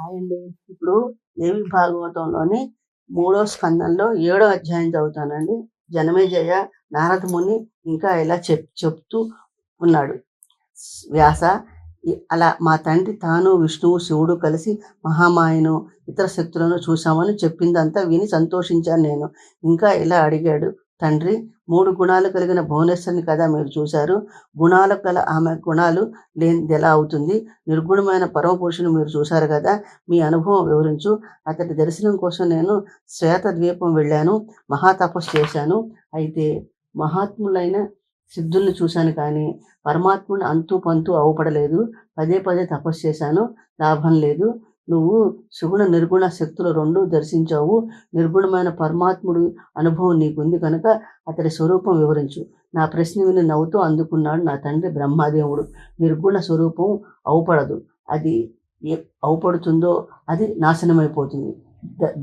Hi అండి. ఇప్పుడు దేవి భాగవతంలోని 3వ స్కందంలో 7వ అధ్యాయం చదువుతానండి. జనమేజయ నారద ముని ఇంకా ఇలా చెప్తూ ఉన్నాడు. వ్యాస అలా మా తండ్రి తాను విష్ణువు శివుడు కలిసి మహామాయను ఇతర శక్తులను చూశామని చెప్పిందంతా విని సంతోషించాను నేను. ఇంకా ఇలా అడిగాడు, తండ్రి 3 గుణాలు కలిగిన భువనేశ్వరిని కదా మీరు చూశారు. గుణాలు గల ఆమె గుణాలు లేనిది ఎలా అవుతుంది? నిర్గుణమైన పరమపురుషుని మీరు చూశారు కదా, మీ అనుభవం వివరించు. అతడి దర్శనం కోసం నేను శ్వేత ద్వీపం వెళ్ళాను, మహాతపస్సు చేశాను. అయితే మహాత్ములైన సిద్ధుల్ని చూశాను కానీ పరమాత్ముని అంతు పంతు అవపడలేదు. పదే పదే తపస్సు చేశాను, లాభం లేదు. నువ్వు సుగుణ నిర్గుణ శక్తులు 2 దర్శించావు. నిర్గుణమైన పరమాత్ముడి అనుభవం నీకుంది కనుక అతడి స్వరూపం వివరించు. నా ప్రశ్న విని నవ్వుతూ అందుకున్నాడు నా తండ్రి బ్రహ్మదేవుడు. నిర్గుణ స్వరూపం అవపడదు. అది అవపడుతుందో అది నాశనమైపోతుంది.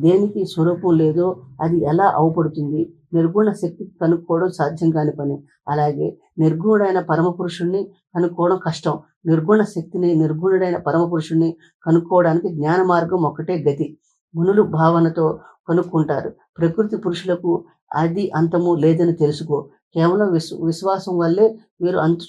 దేనికి స్వరూపం లేదో అది ఎలా అవపడుతుంది? నిర్గుణ శక్తి కనుక్కోవడం సాధ్యం కాని పని. అలాగే నిర్గుణుడైన పరమపురుషుణ్ణి కనుక్కోవడం కష్టం. నిర్గుణ శక్తిని నిర్గుణుడైన పరమపురుషుణ్ణి కనుక్కోవడానికి జ్ఞాన మార్గం ఒక్కటే గతి. మునులు భావనతో కనుక్కుంటారు. ప్రకృతి పురుషులకు అది అంతము లేదని తెలుసుకో. కేవలం విశ్వాసం వల్లే వీరు అంతు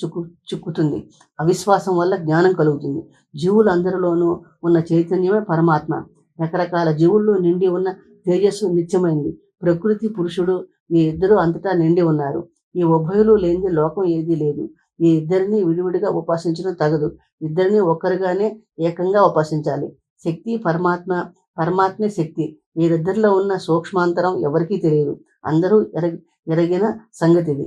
చిక్కుతుంది. అవిశ్వాసం వల్ల జ్ఞానం కలుగుతుంది. జీవులందరిలోనూ ఉన్న చైతన్యమే పరమాత్మ. రకరకాల జీవుల్లో నిండి ఉన్న తేజస్సు నిత్యమైంది. ప్రకృతి పురుషుడు ఈ ఇద్దరు అంతటా నిండి ఉన్నారు. ఈ ఉభయులు లేనిది లోకం ఏదీ లేదు. ఈ ఇద్దరిని విడివిడిగా ఉపాసించడం తగదు. ఇద్దరిని ఒక్కరిగానే ఏకంగా ఉపాసించాలి. శక్తి పరమాత్మ, పరమాత్మే శక్తి. వీరిద్దరిలో ఉన్న సూక్ష్మాంతరం ఎవరికీ తెలియదు. అందరూ ఎరగిన సంగతిది.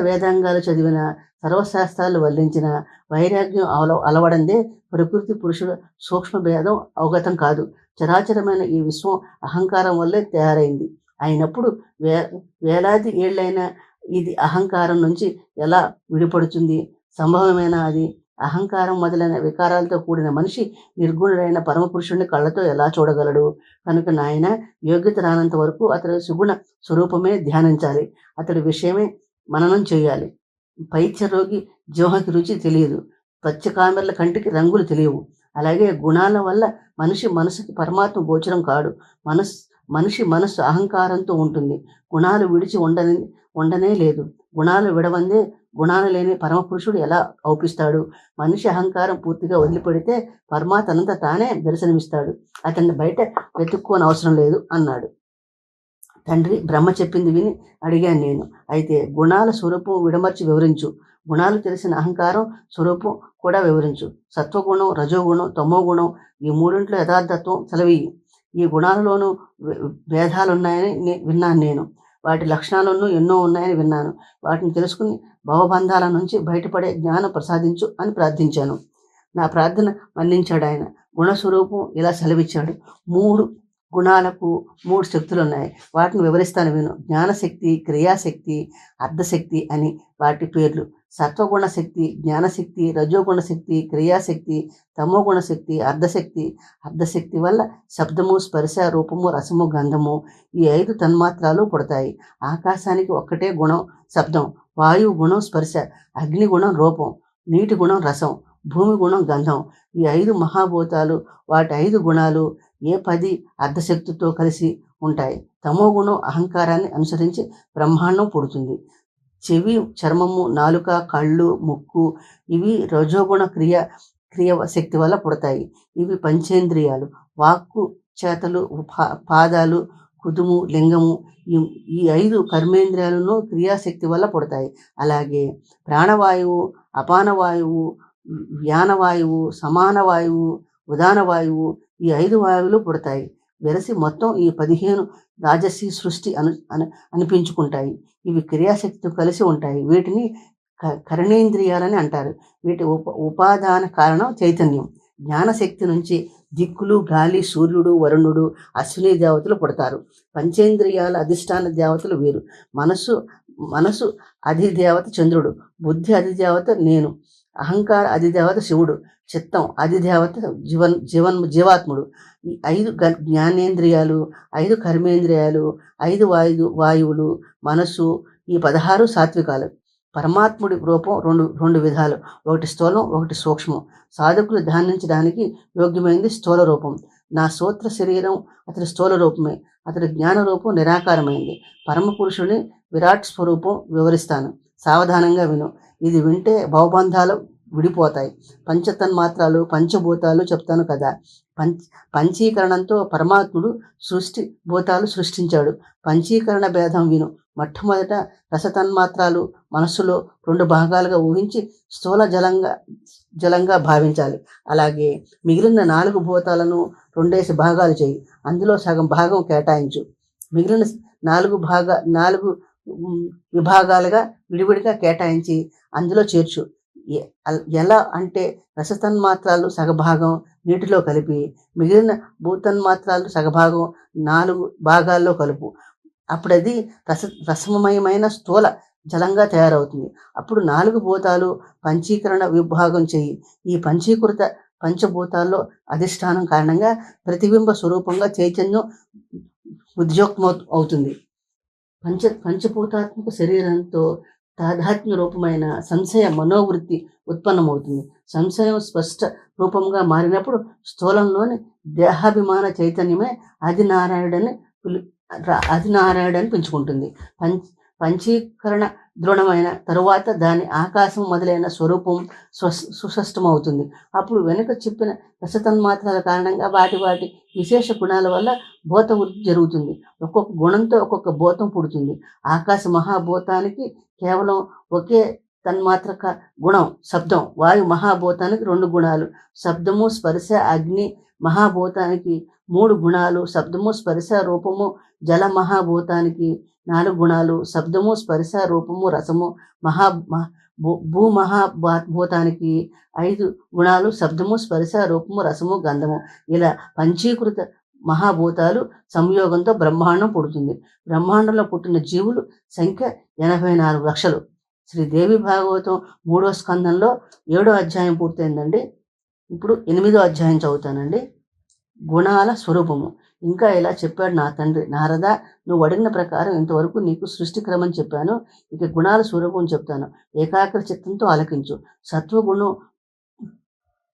వేదాంగాలు చదివిన, సర్వశాస్త్రాలు వల్లించిన వైరాగ్యం అలవడందే ప్రకృతి పురుషుల సూక్ష్మ భేదం అవగతం కాదు. చరాచరమైన ఈ విశ్వం అహంకారం వల్లే తయారైంది. అయినప్పుడు వేలాది ఏళ్ళైన ఇది అహంకారం నుంచి ఎలా విడిపడుతుంది? సంభవమైన అది? అహంకారం మొదలైన వికారాలతో కూడిన మనిషి నిర్గుణుడైన పరమపురుషుడిని కళ్ళతో ఎలా చూడగలడు? కనుక నాయన, యోగ్యత రానంత వరకు అతడి సుగుణ స్వరూపమే ధ్యానించాలి. అతడి విషయమే మననం చేయాలి. పైత్య రోగి జిహ్వకి రుచి తెలియదు. పచ్చకామెర్ల కంటికి రంగులు తెలియవు. అలాగే గుణాల వల్ల మనిషి మనసుకి పరమాత్మ గోచరం కాడు. మనిషి మనస్సు అహంకారంతో ఉంటుంది. గుణాలు విడిచి ఉండనే లేదు. గుణాలు విడవందే గుణాలు లేని పరమపురుషుడు ఎలా అవుపిస్తాడు? మనిషి అహంకారం పూర్తిగా వదిలిపెడితే పరమాత్మ అనంత తానే దర్శనమిస్తాడు. అతన్ని బయట వెతుక్కోని అవసరం లేదు అన్నాడు. తండ్రి బ్రహ్మ చెప్పింది విని అడిగాను నేను. అయితే గుణాల స్వరూపం విడమర్చి వివరించు. గుణాలు తెలిసిన అహంకారం స్వరూపం కూడా వివరించు. సత్వగుణం, రజోగుణం, తమోగుణం ఈ మూడింట్లో యథార్థత్వం సెలవీయి. ఈ గుణాలలోనూ భేదాలున్నాయని విన్నాను నేను. వాటి లక్షణాలను ఎన్నో ఉన్నాయని విన్నాను. వాటిని తెలుసుకుని భవబంధాల నుంచి బయటపడే జ్ఞానం ప్రసాదించు అని ప్రార్థించాను. నా ప్రార్థన మన్నించాడు ఆయన. గుణస్వరూపం ఇలా సెలవిచ్చాడు. 3 గుణాలకు 3 శక్తులు ఉన్నాయి. వాటిని వివరిస్తాను విను. జ్ఞానశక్తి, క్రియాశక్తి, అర్ధశక్తి అని వాటి పేర్లు. సత్వగుణ శక్తి, జ్ఞానశక్తి, రజోగుణ శక్తి, క్రియాశక్తి, తమోగుణ శక్తి, అర్ధశక్తి. అర్ధశక్తి వల్ల శబ్దము, స్పర్శ, రూపము, రసము, గంధము ఈ 5 తన్మాత్రాలు పుడతాయి. ఆకాశానికి ఒక్కటే గుణం శబ్దం, వాయువు గుణం స్పర్శ, అగ్ని గుణం రూపం, నీటి గుణం రసం, భూమి గుణం గంధం. ఈ 5 మహాభూతాలు, వాటి 5 గుణాలు ఏ 10 అర్ధశక్తితో కలిసి ఉంటాయి. తమో గుణం అహంకారాన్ని అనుసరించి బ్రహ్మాండం పుడుతుంది. చెవి, చర్మము, నాలుక, కళ్ళు, ముక్కు ఇవి రజోగుణ క్రియ శక్తి వల్ల పుడతాయి. ఇవి పంచేంద్రియాలు. వాక్కు, చేతలు, పాదాలు, కుదుము, లింగము ఈ 5 కర్మేంద్రియాలను క్రియాశక్తి వల్ల పుడతాయి. అలాగే ప్రాణవాయువు, అపానవాయువు, వ్యానవాయువు, సమానవాయువు, ఉదానవాయువు ఈ 5 వాయువులు పుడతాయి. వెరసి మొత్తం ఈ 15 రాజసీ సృష్టి అనిపించుకుంటాయి. ఇవి క్రియాశక్తితో కలిసి ఉంటాయి. వీటిని కరణేంద్రియాలని అంటారు. వీటి ఉపాదాన కారణం చైతన్యం. జ్ఞానశక్తి నుంచి దిక్కులు, గాలి, సూర్యుడు, వరుణుడు, అశ్విని దేవతలు పుడతారు. పంచేంద్రియాల అధిష్టాన దేవతలు వీరు. మనసు అధిదేవత చంద్రుడు, బుద్ధి అధిదేవత నేను, అహంకార అధిదేవత శివుడు, చిత్తం అధిదేవత జీవాత్ముడు. ఈ 5 జ్ఞానేంద్రియాలు, 5 కర్మేంద్రియాలు, 5 వాయువులు, మనస్సు ఈ 16 సాత్వికాలు. పరమాత్ముడి రూపం రెండు విధాలు, ఒకటి స్థూలం, ఒకటి సూక్ష్మం. సాధకులు ధ్యానించడానికి యోగ్యమైంది స్థూల రూపం. నా సూత్ర శరీరం అతడి స్థూల రూపమే, అతడి జ్ఞాన రూపం నిరాకారమైంది. పరమ పురుషుని విరాట్ స్వరూపం వివరిస్తాను, సావధానంగా విను. ఇది వింటే భవబంధాలు విడిపోతాయి. పంచతన్మాత్రాలు, పంచభూతాలు చెప్తాను కదా. పంచీకరణంతో పరమాత్ముడు భూతాలు సృష్టించాడు. పంచీకరణ భేదం విను. మొట్టమొదట రసతన్మాత్రాలు మనస్సులో 2 భాగాలుగా ఊహించి స్థూల జలంగా భావించాలి. అలాగే మిగిలిన 4 భూతాలను 2 భాగాలు చేయి. అందులో సగం భాగం కేటాయించు. మిగిలిన 4 విభాగాలుగా విడివిడిగా కేటాయించి అందులో చేర్చు. ఎలా అంటే రసతన్మాత్రాలు సగభాగం నీటిలో కలిపి మిగిలిన భూతన్మాత్రాలు సగభాగం 4 భాగాల్లో కలుపు. అప్పుడు అది రసమయమైన స్థూల జలంగా తయారవుతుంది. అప్పుడు 4 భూతాలు పంచీకరణ విభాగం చేయి. ఈ పంచీకృత పంచభూతాల్లో అధిష్టానం కారణంగా ప్రతిబింబ స్వరూపంగా చైతన్యం ఉద్యోక్తం అవుతుంది. పంచభూతాత్మక శరీరంతో తాదాత్మ్య రూపమైన సంశయ మనోవృత్తి ఉత్పన్నమవుతుంది. సంశయం స్పష్ట రూపంగా మారినప్పుడు స్థూలంలోని దేహాభిమాన చైతన్యమే ఆదినారాయణుడని పెంచుకుంటుంది. పంచీకరణ దృఢమైన తరువాత దాని ఆకాశం మొదలైన స్వరూపం సుస్పష్టమవుతుంది. అప్పుడు వెనుక చెప్పిన రసతన్మాత్రాల కారణంగా వాటి విశేష గుణాల వల్ల భూత వృద్ధి జరుగుతుంది. ఒక్కొక్క గుణంతో ఒక్కొక్క భూతం పుడుతుంది. ఆకాశ మహాభూతానికి కేవలం ఒకే తన్మాత్రక గుణం శబ్దం. వాయు మహాభూతానికి 2 గుణాలు, శబ్దము, స్పర్శ. అగ్ని మహాభూతానికి 3 గుణాలు, శబ్దము, స్పర్శ, రూపము. జల మహాభూతానికి 4 గుణాలు, శబ్దము, స్పర్శ, రూపము, రసము. భూమహాభూతానికి 5 గుణాలు, శబ్దము, స్పర్శ, రూపము, రసము, గంధము. ఇలా పంచీకృత మహాభూతాలు సంయోగంతో బ్రహ్మాండం పుడుతుంది. బ్రహ్మాండంలో పుట్టిన జీవులు సంఖ్య 84 లక్షలు. శ్రీదేవి భాగవతం 3వ స్కందంలో 7వ అధ్యాయం పూర్తయిందండి. ఇప్పుడు 8వ అధ్యాయం చదువుతానండి. గుణాల స్వరూపము. ఇంకా ఇలా చెప్పాడు నా తండ్రి, నారద, నువ్వు అడిగిన ప్రకారం ఇంతవరకు నీకు సృష్టి క్రమం చెప్పాను. ఇక గుణాల స్వరూపం చెప్తాను. ఏకాగ్ర చిత్తంతో ఆలకించు. సత్వగుణం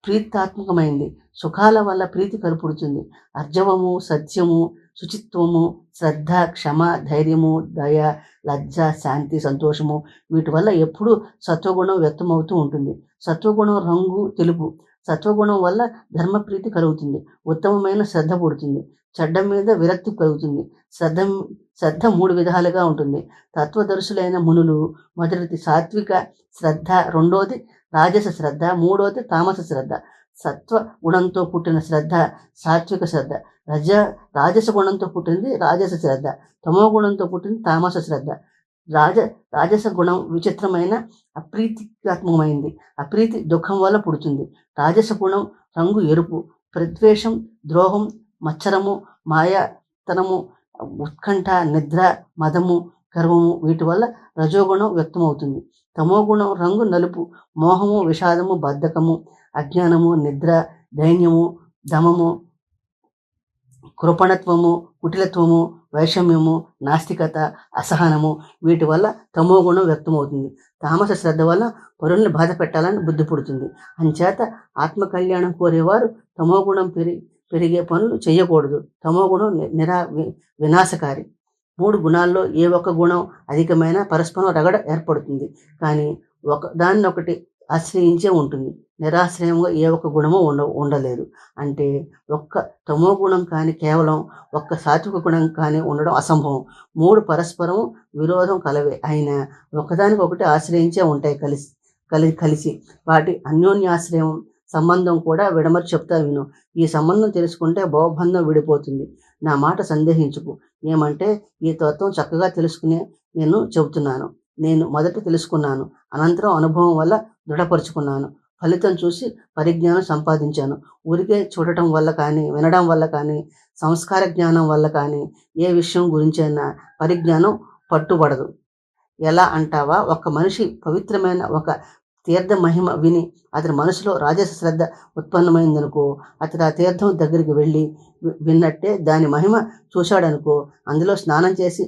ప్రీతాత్మకమైంది. సుఖాల వల్ల ప్రీతి కలుపుడుతుంది. అర్జవము, సత్యము, శుచిత్వము, శ్రద్ధ, క్షమ, ధైర్యము, దయ, లజ్జ, శాంతి, సంతోషము, వీటి వల్ల ఎప్పుడూ సత్వగుణం వ్యక్తమవుతూ ఉంటుంది. సత్వగుణం రంగు తెలుపు. సత్వగుణం వల్ల ధర్మప్రీతి కలుగుతుంది. ఉత్తమమైన శ్రద్ధ పుడుతుంది. చెడ్డ మీద విరక్తి కలుగుతుంది. శ్రద్ధ 3 విధాలుగా ఉంటుంది. తత్వదర్శులైన మునులు మొదటిది సాత్విక శ్రద్ధ, రెండోది రాజస శ్రద్ధ, మూడోది తామస శ్రద్ధ. సత్వ గుణంతో పుట్టిన శ్రద్ధ సాత్విక శ్రద్ధ, రాజస గుణంతో పుట్టింది రాజస శ్రద్ధ, తమో గుణంతో పుట్టింది తామస శ్రద్ధ. రాజస గుణం విచిత్రమైన అప్రీతికాత్మకమైంది. అప్రీతి దుఃఖం వల్ల పుడుతుంది. రాజస గుణం రంగు ఎరుపు. ప్రద్వేషం, ద్రోహం, మత్సరము, మాయాతనము, ఉత్కంఠ, నిద్ర, మదము, గర్వము, వీటి వల్ల రజోగుణం వ్యక్తమవుతుంది. తమోగుణం రంగు నలుపు. మోహము, విషాదము, బద్ధకము, అజ్ఞానము, నిద్ర, దైన్యము, దమము, కృపణత్వము, కుటిలత్వము, వైషమ్యము, నాస్తికత, అసహనము, వీటి వల్ల తమోగుణం వ్యక్తమవుతుంది. తామస శ్రద్ధ వల్ల పరుల్ని బాధ పెట్టాలని బుద్ధి పుడుతుంది. అంచేత ఆత్మకళ్యాణం కోరేవారు తమోగుణం పెరిగే పనులు చేయకూడదు. తమోగుణం వినాశకారి. 3 గుణాల్లో ఏ ఒక్క గుణం అధికమైన పరస్పరం రగడ ఏర్పడుతుంది. కానీ దాన్నొకటి ఆశ్రయించే ఉంటుంది. నిరాశ్రయంగా ఏ ఒక్క గుణము ఉండలేదు. అంటే ఒక్క తమో గుణం కానీ కేవలం ఒక్క సాత్విక గుణం కానీ ఉండడం అసంభవం. 3 పరస్పరం విరోధం కలవే అయినా ఒకదానికొకటి ఆశ్రయించే ఉంటాయి కలిసి. వాటి అన్యోన్యాశ్రయం సంబంధం కూడా విడమర్చి చెప్తా విను. ఈ సంబంధం తెలుసుకుంటే భవబంధం విడిపోతుంది. నా మాట సందేహించుకు. ఏమంటే ఈ తత్వం చక్కగా తెలుసుకునే నేను చెబుతున్నాను. నేను మొదట తెలుసుకున్నాను, అనంతరం అనుభవం వల్ల దృఢపరుచుకున్నాను. ఫలితం చూసి పరిజ్ఞానం సంపాదించాను. ఊరికే చూడటం వల్ల కానీ, వినడం వల్ల కానీ, సంస్కార జ్ఞానం వల్ల కానీ ఏ విషయం గురించైనా పరిజ్ఞానం పట్టుబడదు. ఎలా అంటావా? ఒక మనిషి పవిత్రమైన ఒక తీర్థ మహిమ విని అతని మనసులో రాజస శ్రద్ధ ఉత్పన్నమైందనుకో, అతడు ఆ తీర్థం దగ్గరికి వెళ్ళి విన్నట్టే దాని మహిమ చూశాడనుకో, అందులో స్నానం చేసి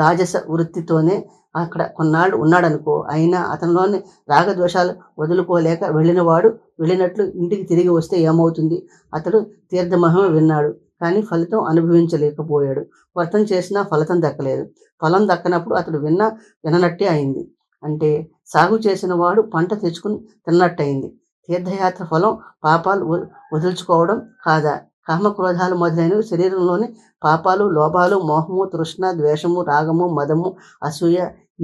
రాజస వృత్తితోనే అక్కడ కొన్నాళ్ళు ఉన్నాడనుకో, అయినా అతనిలోని రాగద్వేషాలు వదులుకోలేక వెళ్ళినట్లు ఇంటికి తిరిగి వస్తే ఏమవుతుంది? అతడు తీర్థమహిమ విన్నాడు, కానీ ఫలితం అనుభవించలేకపోయాడు. వ్రతం చేసినా ఫలితం దక్కలేదు. ఫలం దక్కనప్పుడు అతడు విననట్టే అయింది. అంటే సాగు చేసిన వాడు పంట తెచ్చుకుని తిన్నట్టయింది. తీర్థయాత్ర ఫలం పాపాలు వదులుచుకోవడం కాదా? కామక్రోధాలు మొదలైనవి శరీరంలోని పాపాలు, లోభాలు, మోహము, తృష్ణ, ద్వేషము, రాగము, మదము, అసూయ,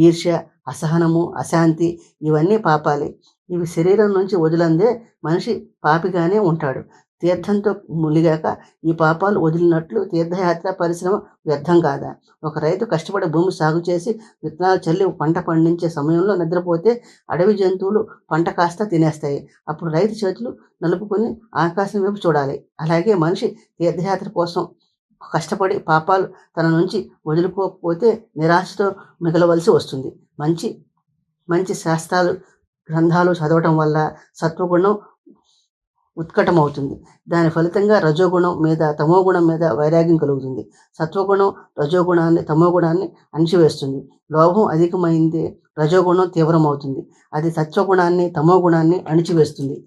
ఈర్ష్య, అసహనము, అశాంతి ఇవన్నీ పాపాలే. ఇవి శరీరం నుంచి వదిలందే మనిషి పాపిగానే ఉంటాడు. తీర్థంతో మునిగాక ఈ పాపాలు వదిలినట్లు తీర్థయాత్ర పరిశ్రమ వ్యర్థం కాదా? ఒక రైతు కష్టపడి భూమి సాగు చేసి విత్తనాలు చల్లి పంట పండించే సమయంలో నిద్రపోతే అడవి జంతువులు పంట కాస్త తినేస్తాయి. అప్పుడు రైతు చేతులు నలుపుకొని ఆకాశం వైపు చూడాలి. అలాగే మనిషి తీర్థయాత్ర కోసం కష్టపడి పాపాలు తన నుంచి వదులుకోకపోతే నిరాశతో మిగలవలసి వస్తుంది. మంచి మంచి శాస్త్రాలు, గ్రంథాలు చదవటం వల్ల సత్వగుణం ఉత్కటమవుతుంది. దాని ఫలితంగా రజోగుణం మీద, తమోగుణం మీద వైరాగ్యం కలుగుతుంది. సత్వగుణం తమోగుణాన్ని అణిచివేస్తుంది. లోభం అధికమైంది రజోగుణం తీవ్రమవుతుంది. అది సత్వగుణాన్ని, తమోగుణాన్ని అణిచివేస్తుంది.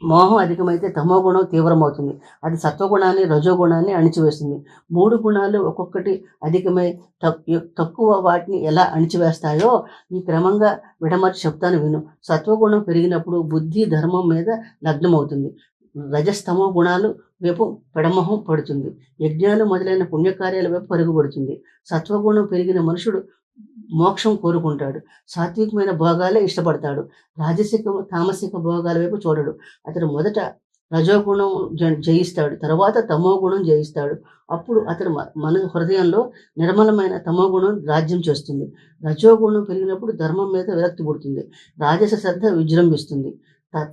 మోహం అధికమైతే తమోగుణం తీవ్రమవుతుంది. అది సత్వగుణాన్ని, రజోగుణాన్ని అణిచివేస్తుంది. 3 గుణాలు ఒక్కొక్కటి అధికమై తక్కువ వాటిని ఎలా అణిచివేస్తాయో ఈ క్రమంగా విడమర్చి చెప్తాను విను. సత్వగుణం పెరిగినప్పుడు బుద్ధి ధర్మం మీద లగ్నమవుతుంది. రజస్తమో గుణాలు వైపు పెడమొహం పడుతుంది. యజ్ఞాలు మొదలైన పుణ్యకార్యాల వైపు పరుగుపడుతుంది. సత్వగుణం పెరిగిన మనుషుడు మోక్షం కోరుకుంటాడు. సాత్వికమైన భోగాలే ఇష్టపడతాడు. రాజసిక, తామసిక భోగాల వైపు చూడడు. అతడు మొదట రజోగుణం జయిస్తాడు, తర్వాత తమోగుణం జయిస్తాడు. అప్పుడు అతడు మన హృదయంలో నిర్మలమైన తమోగుణం రాజ్యం చేస్తుంది. రజోగుణం పెరిగినప్పుడు ధర్మం మీద విరక్తి పుడుతుంది. రాజస శ్రద్ధ విజృంభిస్తుంది.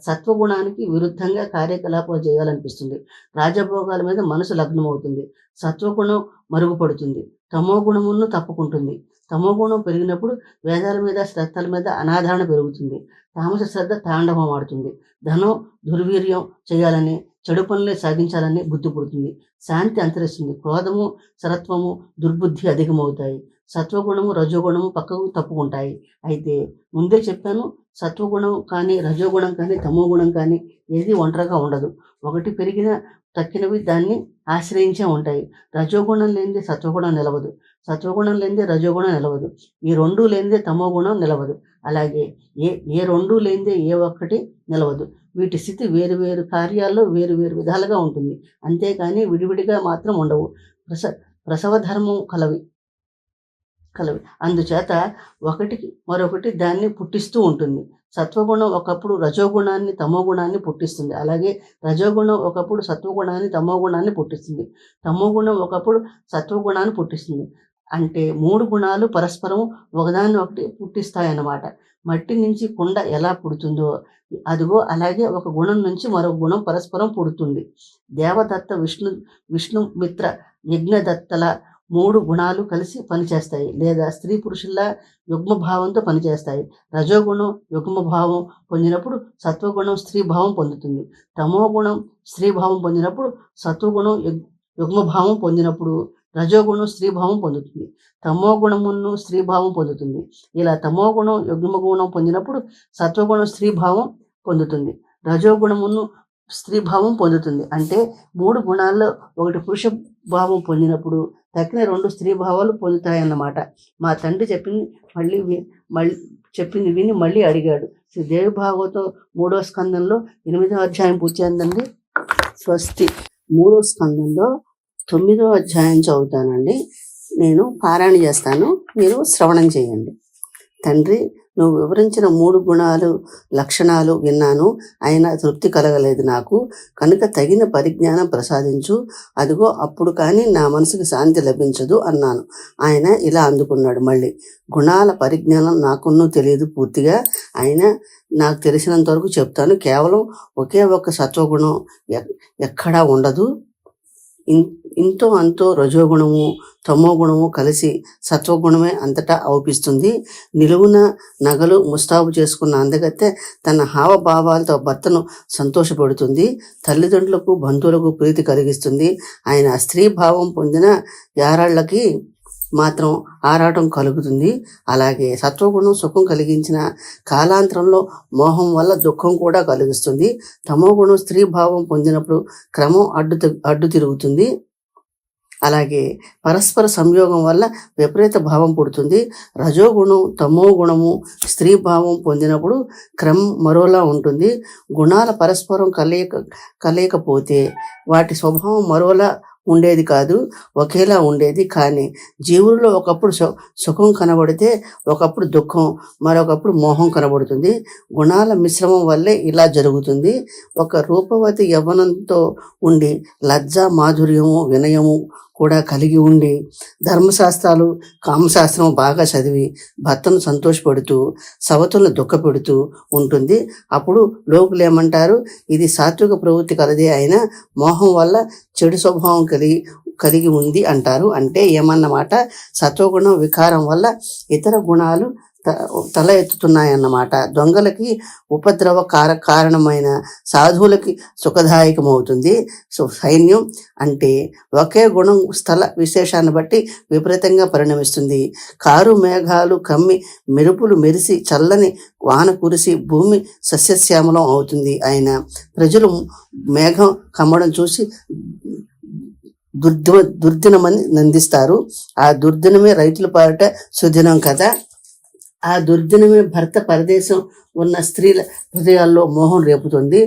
సత్వగుణానికి విరుద్ధంగా కార్యకలాపాలు చేయాలనిపిస్తుంది. రాజభోగాల మీద మనసు లగ్నమవుతుంది. సత్వగుణం మరుగుపడుతుంది. తమోగుణమును తప్పుకుంటుంది. తమోగుణం పెరిగినప్పుడు వేదాల మీద, శ్రద్ధల మీద అనాదరణ పెరుగుతుంది. తామస శ్రద్ధ తాండవం ఆడుతుంది. ధనం దుర్వీర్యం చేయాలని, చెడు పనులే సాగించాలని బుద్ధి పుడుతుంది. శాంతి అంతరిస్తుంది. క్రోధము, సరత్వము, దుర్బుద్ధి అధికమవుతాయి. సత్వగుణము, రజోగుణము పక్కకు తప్పుకుంటాయి. అయితే ముందే చెప్పాను, సత్వగుణం కానీ, రజోగుణం కానీ, తమోగుణం కానీ ఏది ఒంటరిగా ఉండదు. ఒకటి పెరిగిన తక్కినవి దాన్ని ఆశ్రయించే ఉంటాయి. రజోగుణం లేనిదే సత్వగుణం నిలవదు. సత్వగుణం లేనిదే రజోగుణం నిలవదు. ఈ 2 లేనిదే తమోగుణం నిలవదు. అలాగే ఏ 2 లేనిదే ఏ ఒక్కటి నిలవదు. వీటి స్థితి వేరు వేరు కార్యాల్లో వేరు వేరు విధాలుగా ఉంటుంది. అంతేకాని విడివిడిగా మాత్రం ఉండవు. ప్రసవ ధర్మం కలవి. అందుచేత ఒకటికి మరొకటి దాన్ని పుట్టిస్తూ ఉంటుంది. సత్వగుణం ఒకప్పుడు రజోగుణాన్ని, తమోగుణాన్ని పుట్టిస్తుంది. అలాగే రజోగుణం ఒకప్పుడు సత్వగుణాన్ని, తమోగుణాన్ని పుట్టిస్తుంది. తమోగుణం ఒకప్పుడు సత్వగుణాన్ని పుట్టిస్తుంది. అంటే 3 గుణాలు పరస్పరం ఒకదాన్ని ఒకటి పుట్టిస్తాయన్నమాట. మట్టి నుంచి కుండ ఎలా పుడుతుందో అదిగో అలాగే ఒక గుణం నుంచి మరొక గుణం పరస్పరం పుడుతుంది. దేవదత్త, విష్ణుమిత్ర, యజ్ఞదత్తల 3 గుణాలు కలిసి పనిచేస్తాయి. లేదా స్త్రీ పురుషుల యుగ్మభావంతో పనిచేస్తాయి. రజోగుణం యుగ్మభావం పొందినప్పుడు సత్వగుణం స్త్రీభావం పొందుతుంది. తమోగుణం స్త్రీభావం పొందినప్పుడు సత్వగుణం యుగ్మభావం పొందినప్పుడు రజోగుణం స్త్రీభావం పొందుతుంది. తమోగుణమును స్త్రీభావం పొందుతుంది. ఇలా తమోగుణం యుగ్మగుణం పొందినప్పుడు సత్వగుణం స్త్రీభావం పొందుతుంది. రజోగుణమును స్త్రీభావం పొందుతుంది. అంటే 3 గుణాల్లో ఒకటి పురుష భావం పొందినప్పుడు తక్కిన 2 స్త్రీ భావాలు పొందుతాయన్నమాట. మా తండ్రి చెప్పింది విని మళ్ళీ అడిగాడు. శ్రీ దేవి భాగవతం 3వ స్కందంలో 8వ అధ్యాయం పూర్తి అయిందండి. స్వస్తి. 3వ స్కందంలో 9వ అధ్యాయం చదువుతానండి. నేను పారాయణ చేస్తాను, మీరు శ్రవణం చేయండి. తండ్రి, నువ్వు వివరించిన 3 గుణాలు, లక్షణాలు విన్నాను. అయినా తృప్తి కలగలేదు నాకు. కనుక తగిన పరిజ్ఞానం ప్రసాదించు. అదిగో అప్పుడు కానీ నా మనసుకు శాంతి లభించదు అన్నాను. ఆయన ఇలా అందుకున్నాడు మళ్ళీ. గుణాల పరిజ్ఞానం నాకున్నూ తెలియదు పూర్తిగా. అయినా నాకు తెలిసినంత వరకు చెప్తాను. కేవలం ఒకే ఒక సత్వగుణం ఎక్కడా ఉండదు. ఇంతో అంతో రజోగుణము, తమోగుణము కలిసి సత్వగుణమే అంతటా అవుపిస్తుంది. నిలువున నగలు ముస్తాబు చేసుకున్న అందగత్తె తన హావభావాలతో భర్తను సంతోషపెడుతుంది. తల్లిదండ్రులకు, బంధువులకు ప్రీతి కలిగిస్తుంది. ఆయన స్త్రీ భావం పొందిన యారాళ్ళకి మాత్రం ఆరాటం కలుగుతుంది. అలాగే సత్వగుణం సుఖం కలిగించిన కాలాంతరంలో మోహం వల్ల దుఃఖం కూడా కలిగిస్తుంది. తమోగుణం స్త్రీ భావం పొందినప్పుడు క్రమం అడ్డు తిరుగుతుంది. అలాగే పరస్పర సంయోగం వల్ల విపరీత భావం పుడుతుంది. రజోగుణం తమో గుణము స్త్రీ భావం పొందినప్పుడు క్రమం మరోలా ఉంటుంది. గుణాల పరస్పరం కలయకపోతే వాటి స్వభావం మరోలా ఉండేది కాదు, ఒకేలా ఉండేది. కానీ జీవుల్లో ఒకప్పుడు సుఖం కనబడితే ఒకప్పుడు దుఃఖం, మరొకప్పుడు మోహం కనబడుతుంది. గుణాల మిశ్రమం వల్లే ఇలా జరుగుతుంది. ఒక రూపవతి యవ్వనంతో ఉండి లజ్జ మాధుర్యము వినయము కూడా కలిగి ఉండి ధర్మశాస్త్రాలు కామశాస్త్రం బాగా చదివి భర్తను సంతోషపెడుతూ సవతులను దుఃఖపెడుతూ ఉంటుంది. అప్పుడు లోకులు ఏమంటారు, ఇది సాత్విక ప్రవృత్తి కలదే అయినా మోహం వల్ల చెడు స్వభావం కలిగి ఉంది అంటారు. అంటే ఏమన్నమాట, సత్వగుణం వికారం వల్ల ఇతర గుణాలు తల ఎత్తుతున్నాయన్నమాట. దొంగలకి ఉపద్రవ కారణమైన సాధువులకి సుఖదాయకమవుతుంది. సైన్యం అంటే ఒకే గుణం స్థల విశేషాన్ని బట్టి విపరీతంగా పరిణమిస్తుంది. కారు మేఘాలు కమ్మి మెరుపులు మెరిసి చల్లని వాన కురిసి భూమి సస్యశ్యామలం అవుతుంది. అయినా ప్రజలు మేఘం కమ్మడం చూసి దుర్దినమని నందిస్తారు. ఆ దుర్దినమే రైతుల పాట సుదినం కదా. ఆ దుర్దినమే భర్త పరదేశం ఉన్న స్త్రీల హృదయాల్లో మోహం రేపుతుంది.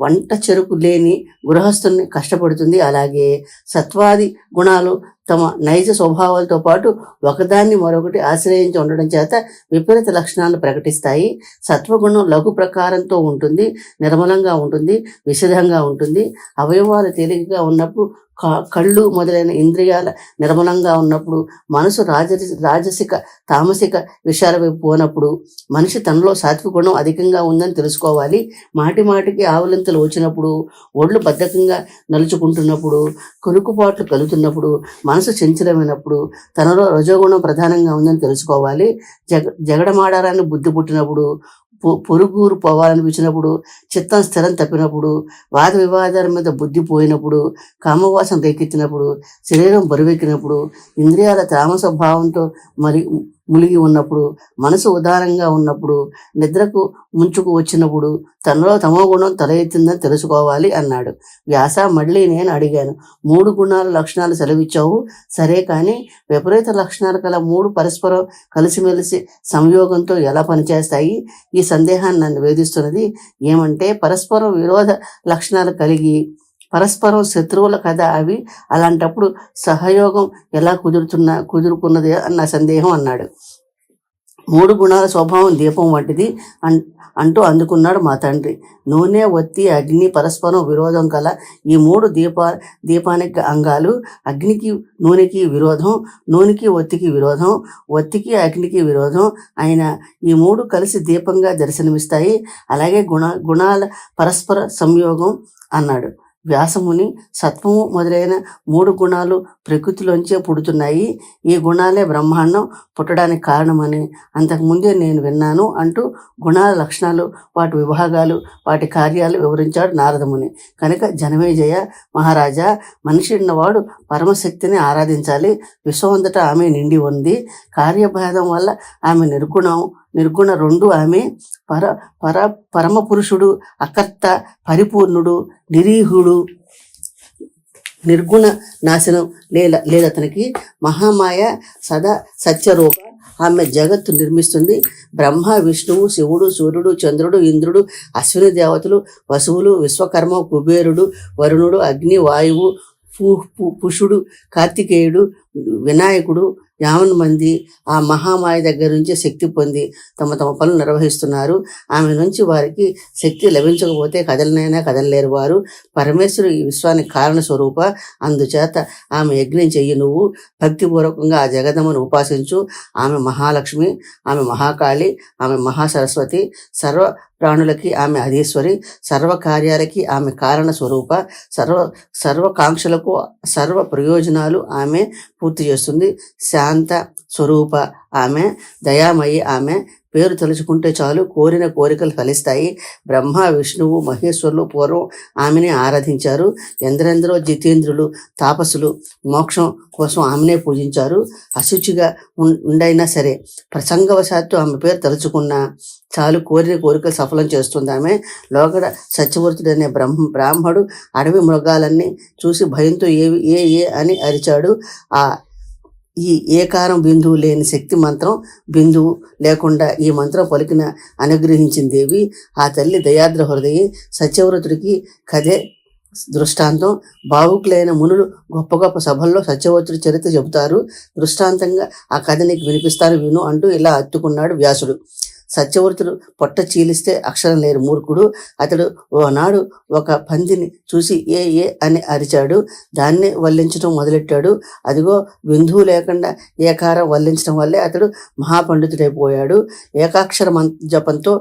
వంట చెరుకు లేని గృహస్థుని కష్టపడుతుంది. అలాగే సత్వాది గుణాలు తమ నైజ స్వభావాలతో పాటు ఒకదాన్ని మరొకటి ఆశ్రయించి ఉండడం చేత విపరీత లక్షణాలను ప్రకటిస్తాయి. సత్వగుణం లఘు ప్రకారంతో ఉంటుంది, నిర్మలంగా ఉంటుంది, విశదంగా ఉంటుంది. అవయవాలు తేలికగా ఉన్నప్పుడు కళ్ళు మొదలైన ఇంద్రియాల నిర్మలంగా ఉన్నప్పుడు మనసు రాజసిక తామసిక విషయాల వైపు పోనప్పుడు మనిషి తనలో సాత్విక గుణం అధికంగా ఉందని తెలుసుకోవాలి. మాటి మాటికి ఆవలింతలు వచ్చినప్పుడు, ఒళ్ళు బద్ధకంగా నలుచుకుంటున్నప్పుడు, కొనుక్కుబాట్లు కలుగుతున్నప్పుడు, మనసు చంచలమైనప్పుడు తనలో రజోగుణం ప్రధానంగా ఉందని తెలుసుకోవాలి. జగడమాడారాన్ని బుద్ధి పుట్టినప్పుడు, పొరుగురు పోవాలనిపించినప్పుడు, చిత్తం స్థిరం తప్పినప్పుడు, వాద వివాదాల మీద బుద్ధి పోయినప్పుడు, కామవాసం రేకెత్తినప్పుడు, శరీరం బరువెక్కినప్పుడు, ఇంద్రియాల తామస భావంతో మునిగి ఉన్నప్పుడు, మనసు ఉదారంగా ఉన్నప్పుడు, నిద్రకు ముంచుకు వచ్చినప్పుడు తనలో తమో గుణం తల ఎత్తిందని తెలుసుకోవాలి అన్నాడు. వ్యాస మళ్ళీ నేను అడిగాను, 3 గుణాల లక్షణాలు సెలవిచ్చావు సరే, కానీ విపరీత లక్షణాలు కల 3 పరస్పరం కలిసిమెలిసి సంయోగంతో ఎలా పనిచేస్తాయి? ఈ సందేహాన్ని నన్ను వేధిస్తున్నది. ఏమంటే పరస్పరం విరోధ లక్షణాలు కలిగి పరస్పరం శత్రువుల కదా అవి. అలాంటప్పుడు సహయోగం ఎలా కుదురుకున్నది అన్న సందేహం అన్నాడు. 3 గుణాల స్వభావం దీపం వంటిది అంటూ అందుకున్నాడు మా తండ్రి. నూనె, ఒత్తి, అగ్ని పరస్పరం విరోధం కల ఈ 3 దీపానికి అంగాలు. అగ్నికి నూనెకి విరోధం, నూనెకి ఒత్తికి విరోధం, ఒత్తికి అగ్నికి విరోధం అయిన ఈ 3 కలిసి దీపంగా దర్శనమిస్తాయి. అలాగే గుణాల పరస్పర సంయోగం అన్నాడు. వ్యాసముని సత్వము మొదలైన 3 గుణాలు ప్రకృతిలోంచే పుడుతున్నాయి. ఈ గుణాలే బ్రహ్మాండం పుట్టడానికి కారణమని అంతకుముందే నేను విన్నాను అంటూ గుణాల లక్షణాలు, వాటి విభాగాలు, వాటి కార్యాలు వివరించాడు నారదముని. కనుక జనమేజయ మహారాజా, మనిషి ఉన్నవాడు పరమశక్తిని ఆరాధించాలి. విశ్వమంతటా ఆమె నిండి ఉంది. కార్యభేదం వల్ల ఆమె నిర్గుణ 2 ఆమె. పరమ పురుషుడు అకర్త, పరిపూర్ణుడు, నిరీహుడు, నిర్గుణ నాశనం లేదతనికి. మహామాయ సదా సత్యరూప. ఆమె జగత్తు నిర్మిస్తుంది. బ్రహ్మ, విష్ణువు, శివుడు, సూర్యుడు, చంద్రుడు, ఇంద్రుడు, అశ్విని దేవతలు, వసువులు, విశ్వకర్మ, కుబేరుడు, వరుణుడు, అగ్ని, వాయువు, పుషుడు, కార్తికేయుడు, వినాయకుడు, 50 మంది ఆ మహామాయ దగ్గర నుంచి శక్తి పొంది తమ పనులు నిర్వహిస్తున్నారు. ఆమె నుంచి వారికి శక్తి లభించకపోతే కదలలేరు వారు. పరమేశ్వరుడు ఈ విశ్వానికి కారణ స్వరూప. అందుచేత ఆమె యజ్ఞం చెయ్యి. నువ్వు భక్తిపూర్వకంగా ఆ జగదమ్మను ఉపాసించు. ఆమె మహాలక్ష్మి, ఆమె మహాకాళి, ఆమె మహాసరస్వతి. సర్వ ప్రాణులకి ఆమె అధీశ్వరి, సర్వ కార్యాలకి ఆమె కారణ స్వరూప. సర్వకాంక్షలకు సర్వ ప్రయోజనాలు ఆమె పూర్తి చేస్తుంది. శాంత స్వరూప ఆమె, దయామయి ఆమె, పేరు తలుచుకుంటే చాలు కోరిన కోరికలు ఫలిస్తాయి. బ్రహ్మ, విష్ణువు, మహేశ్వరులు పూర్వం ఆమెనే ఆరాధించారు. ఎందరెందరో జితేంద్రులు, తాపసులు మోక్షం కోసం ఆమెనే పూజించారు. అశుచిగా ఉండైనా సరే ప్రసంగవశాత్తు ఆమె పేరు తలుచుకున్నా చాలు కోరిన కోరికలు సఫలం చేస్తుంది ఆమె. లోగడ సత్యవర్తుడు అనే బ్రాహ్మడు అడవి మృగాలన్నీ చూసి భయంతో ఏ అని అరిచాడు. ఈ ఏకారం బిందువు లేని శక్తి మంత్రం బిందువు లేకుండా ఈ మంత్రం పలికిన అనుగ్రహించింది దేవి. ఆ తల్లి దయాద్ర హృదయి. సత్యవ్రతుడికి కథే దృష్టాంతం. భావుకులైన మునులు గొప్ప గొప్ప సభల్లో సత్యవ్రతుడి చరిత్ర చెబుతారు. దృష్టాంతంగా ఆ కథ నీకు వినిపిస్తాను విను అంటూ ఇలా అత్తుకున్నాడు వ్యాసుడు. సత్యవ్రతుడు పొట్ట చీలిస్తే అక్షరం లేరు మూర్ఖుడు. అతడు ఓనాడు ఒక పందిని చూసి ఏ అని అరిచాడు. దాన్ని వల్లించడం మొదలెట్టాడు. అదిగో బిందువు లేకుండా ఏకారం వల్లించడం వల్లే అతడు మహాపండితుడైపోయాడు. ఏకాక్షర జపంతో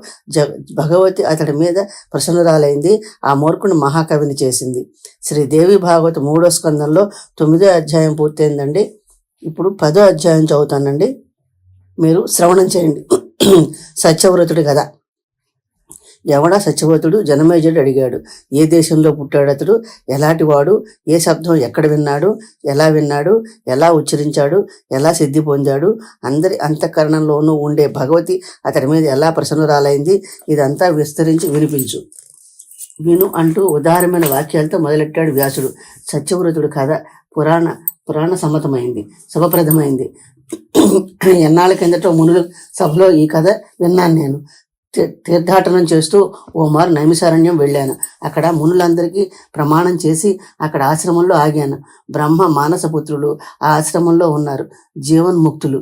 భగవతి అతడి మీద ప్రసన్నురాలైంది. ఆ మూర్ఖుని మహాకవిని చేసింది. శ్రీదేవి భాగవత 3వ స్కందంలో 9వ అధ్యాయం పూర్తయిందండి. ఇప్పుడు 10వ అధ్యాయం చదువుతానండి, మీరు శ్రవణం చేయండి. సత్యవ్రతుడి కథ. ఎవడా సత్యవ్రతుడు? జనమేజయుడు అడిగాడు. ఏ దేశంలో పుట్టాడు అతడు? ఎలాంటి వాడు? ఏ శబ్దం ఎక్కడ విన్నాడు? ఎలా విన్నాడు? ఎలా ఉచ్చరించాడు? ఎలా సిద్ధి పొందాడు? అందరి అంతఃకరణంలోనూ ఉండే భగవతి అతడి మీద ఎలా ప్రసన్నురాలైంది? ఇదంతా విస్తరించి వినిపించు విను అంటూ ఉదారమైన వాక్యాలతో మొదలెట్టాడు వ్యాసుడు. సత్యవ్రతుడి కథ పురాణ సమ్మతమైంది, శుభప్రదమైంది. ఎన్నాళ్ళ కిందట మునుల సభలో ఈ కథ విన్నాను నేను. తీర్థాటనం చేస్తూ ఓ మారు నైమిసారణ్యం వెళ్ళాను. అక్కడ మునులందరికీ ప్రమాణం చేసి అక్కడ ఆశ్రమంలో ఆగాను. బ్రహ్మ మానసపుత్రులు ఆ ఆశ్రమంలో ఉన్నారు, జీవన్ముక్తులు.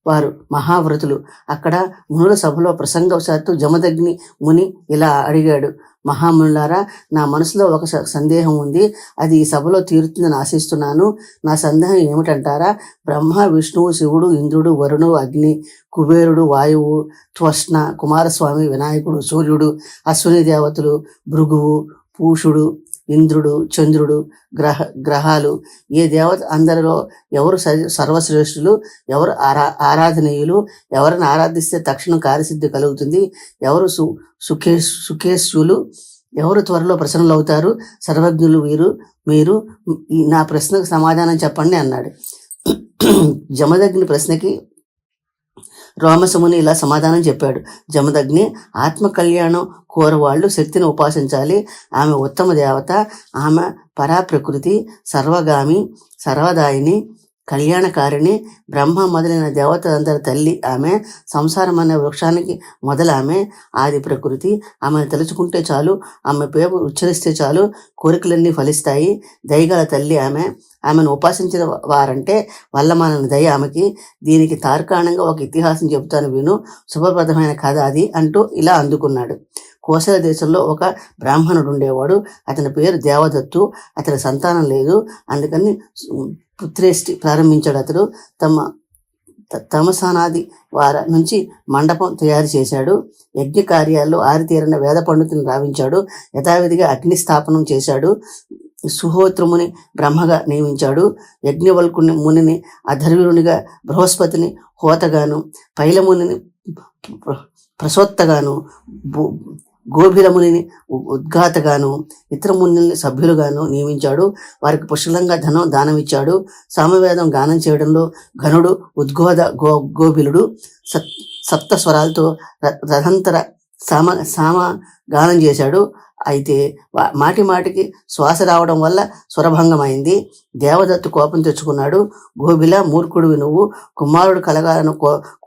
వారు మహావ్రతులు. అక్కడ మునుల సభలో ప్రసంగవశాత్తు జమదగ్ని ముని ఇలా అడిగాడు. మహామునులారా, నా మనసులో ఒక సందేహం ఉంది. అది ఈ సభలో తీరుతుందని ఆశిస్తున్నాను. నా సందేహం ఏమిటంటారా? బ్రహ్మ, విష్ణువు, శివుడు, ఇంద్రుడు, వరుణుడు, అగ్ని, కుబేరుడు, వాయువు, త్వష్ణ, కుమారస్వామి, వినాయకుడు, సూర్యుడు, అశ్విని దేవతలు, భృగువు, పూషుడు, ఇంద్రుడు, చంద్రుడు, గ్రహాలు, ఏ దేవత అందరిలో ఎవరు సర్వశ్రేష్ఠులు, ఎవరు ఆరాధనీయులు, ఎవరిని ఆరాధిస్తే తక్షణం కార్యసిద్ధి కలుగుతుంది, ఎవరు సుఖేశ్యులు, ఎవరు త్వరలో ప్రసన్నులవుతారు, సర్వజ్ఞులు మీరు నా ప్రశ్నకు సమాధానం చెప్పండి అన్నాడు. జమదగ్ని ప్రశ్నకి రోమసముని ఇలా సమాధానం చెప్పాడు. జమదగ్ని, ఆత్మ కళ్యాణం కోరవాళ్ళు శక్తిని ఉపాసించాలి. ఆమె ఉత్తమ దేవత. ఆమె పరాప్రకృతి, సర్వగామి, సర్వదాయిని, కళ్యాణకారిణి. బ్రహ్మ మొదలైన దేవతలందరి తల్లి ఆమె. సంసారం అనే వృక్షానికి మొదలామె. ఆది ప్రకృతి. ఆమెను తలుచుకుంటే చాలు, ఆమె పేరు ఉచ్చరిస్తే చాలు కోరికలన్నీ ఫలిస్తాయి. దయగల తల్లి ఆమె. ఆమెను ఉపాసించిన వారంటే వల్లమాలని దయ ఆమెకి. దీనికి తార్కాణంగా ఒక ఇతిహాసం చెబుతాను విను. శుభప్రదమైన కథ అది అంటూ ఇలా అందుకున్నాడు. కోసల దేశంలో ఒక బ్రాహ్మణుడు ఉండేవాడు. అతని పేరు దేవదత్తు. అతని సంతానం లేదు. అందుకని పుత్రేష్టి ప్రారంభించాడు. అతడు తమసానాది వార నుంచి మండపం తయారు చేశాడు. యజ్ఞ కార్యాల్లో ఆరితేరిన వేద పండితుని రావించాడు. యథావిధిగా అగ్ని స్థాపనం చేశాడు. సుహోత్రముని బ్రహ్మగా నియమించాడు. యజ్ఞవల్కుని మునిని అధర్వీరునిగా, బృహస్పతిని హోతగాను, పైలమునిని ప్రసోత్తగాను, గోభిరమునిని ఉద్ఘాతగాను, ఇతర మునుల్ని సభ్యులుగాను నియమించాడు. వారికి పుష్కలంగా ధనం దానమిచ్చాడు. సామవేదం గానం చేయడంలో ఘనుడు గోభిలుడు. సప్త స్వరాలతో రథంతర సామ గానం చేశాడు. అయితే మాటి మాటికి శ్వాస రావడం వల్ల స్వరభంగమైంది. దేవదత్తు కోపం తెచ్చుకున్నాడు. గోబిల, మూర్ఖుడివి నువ్వు. కుమారుడు కలగాలను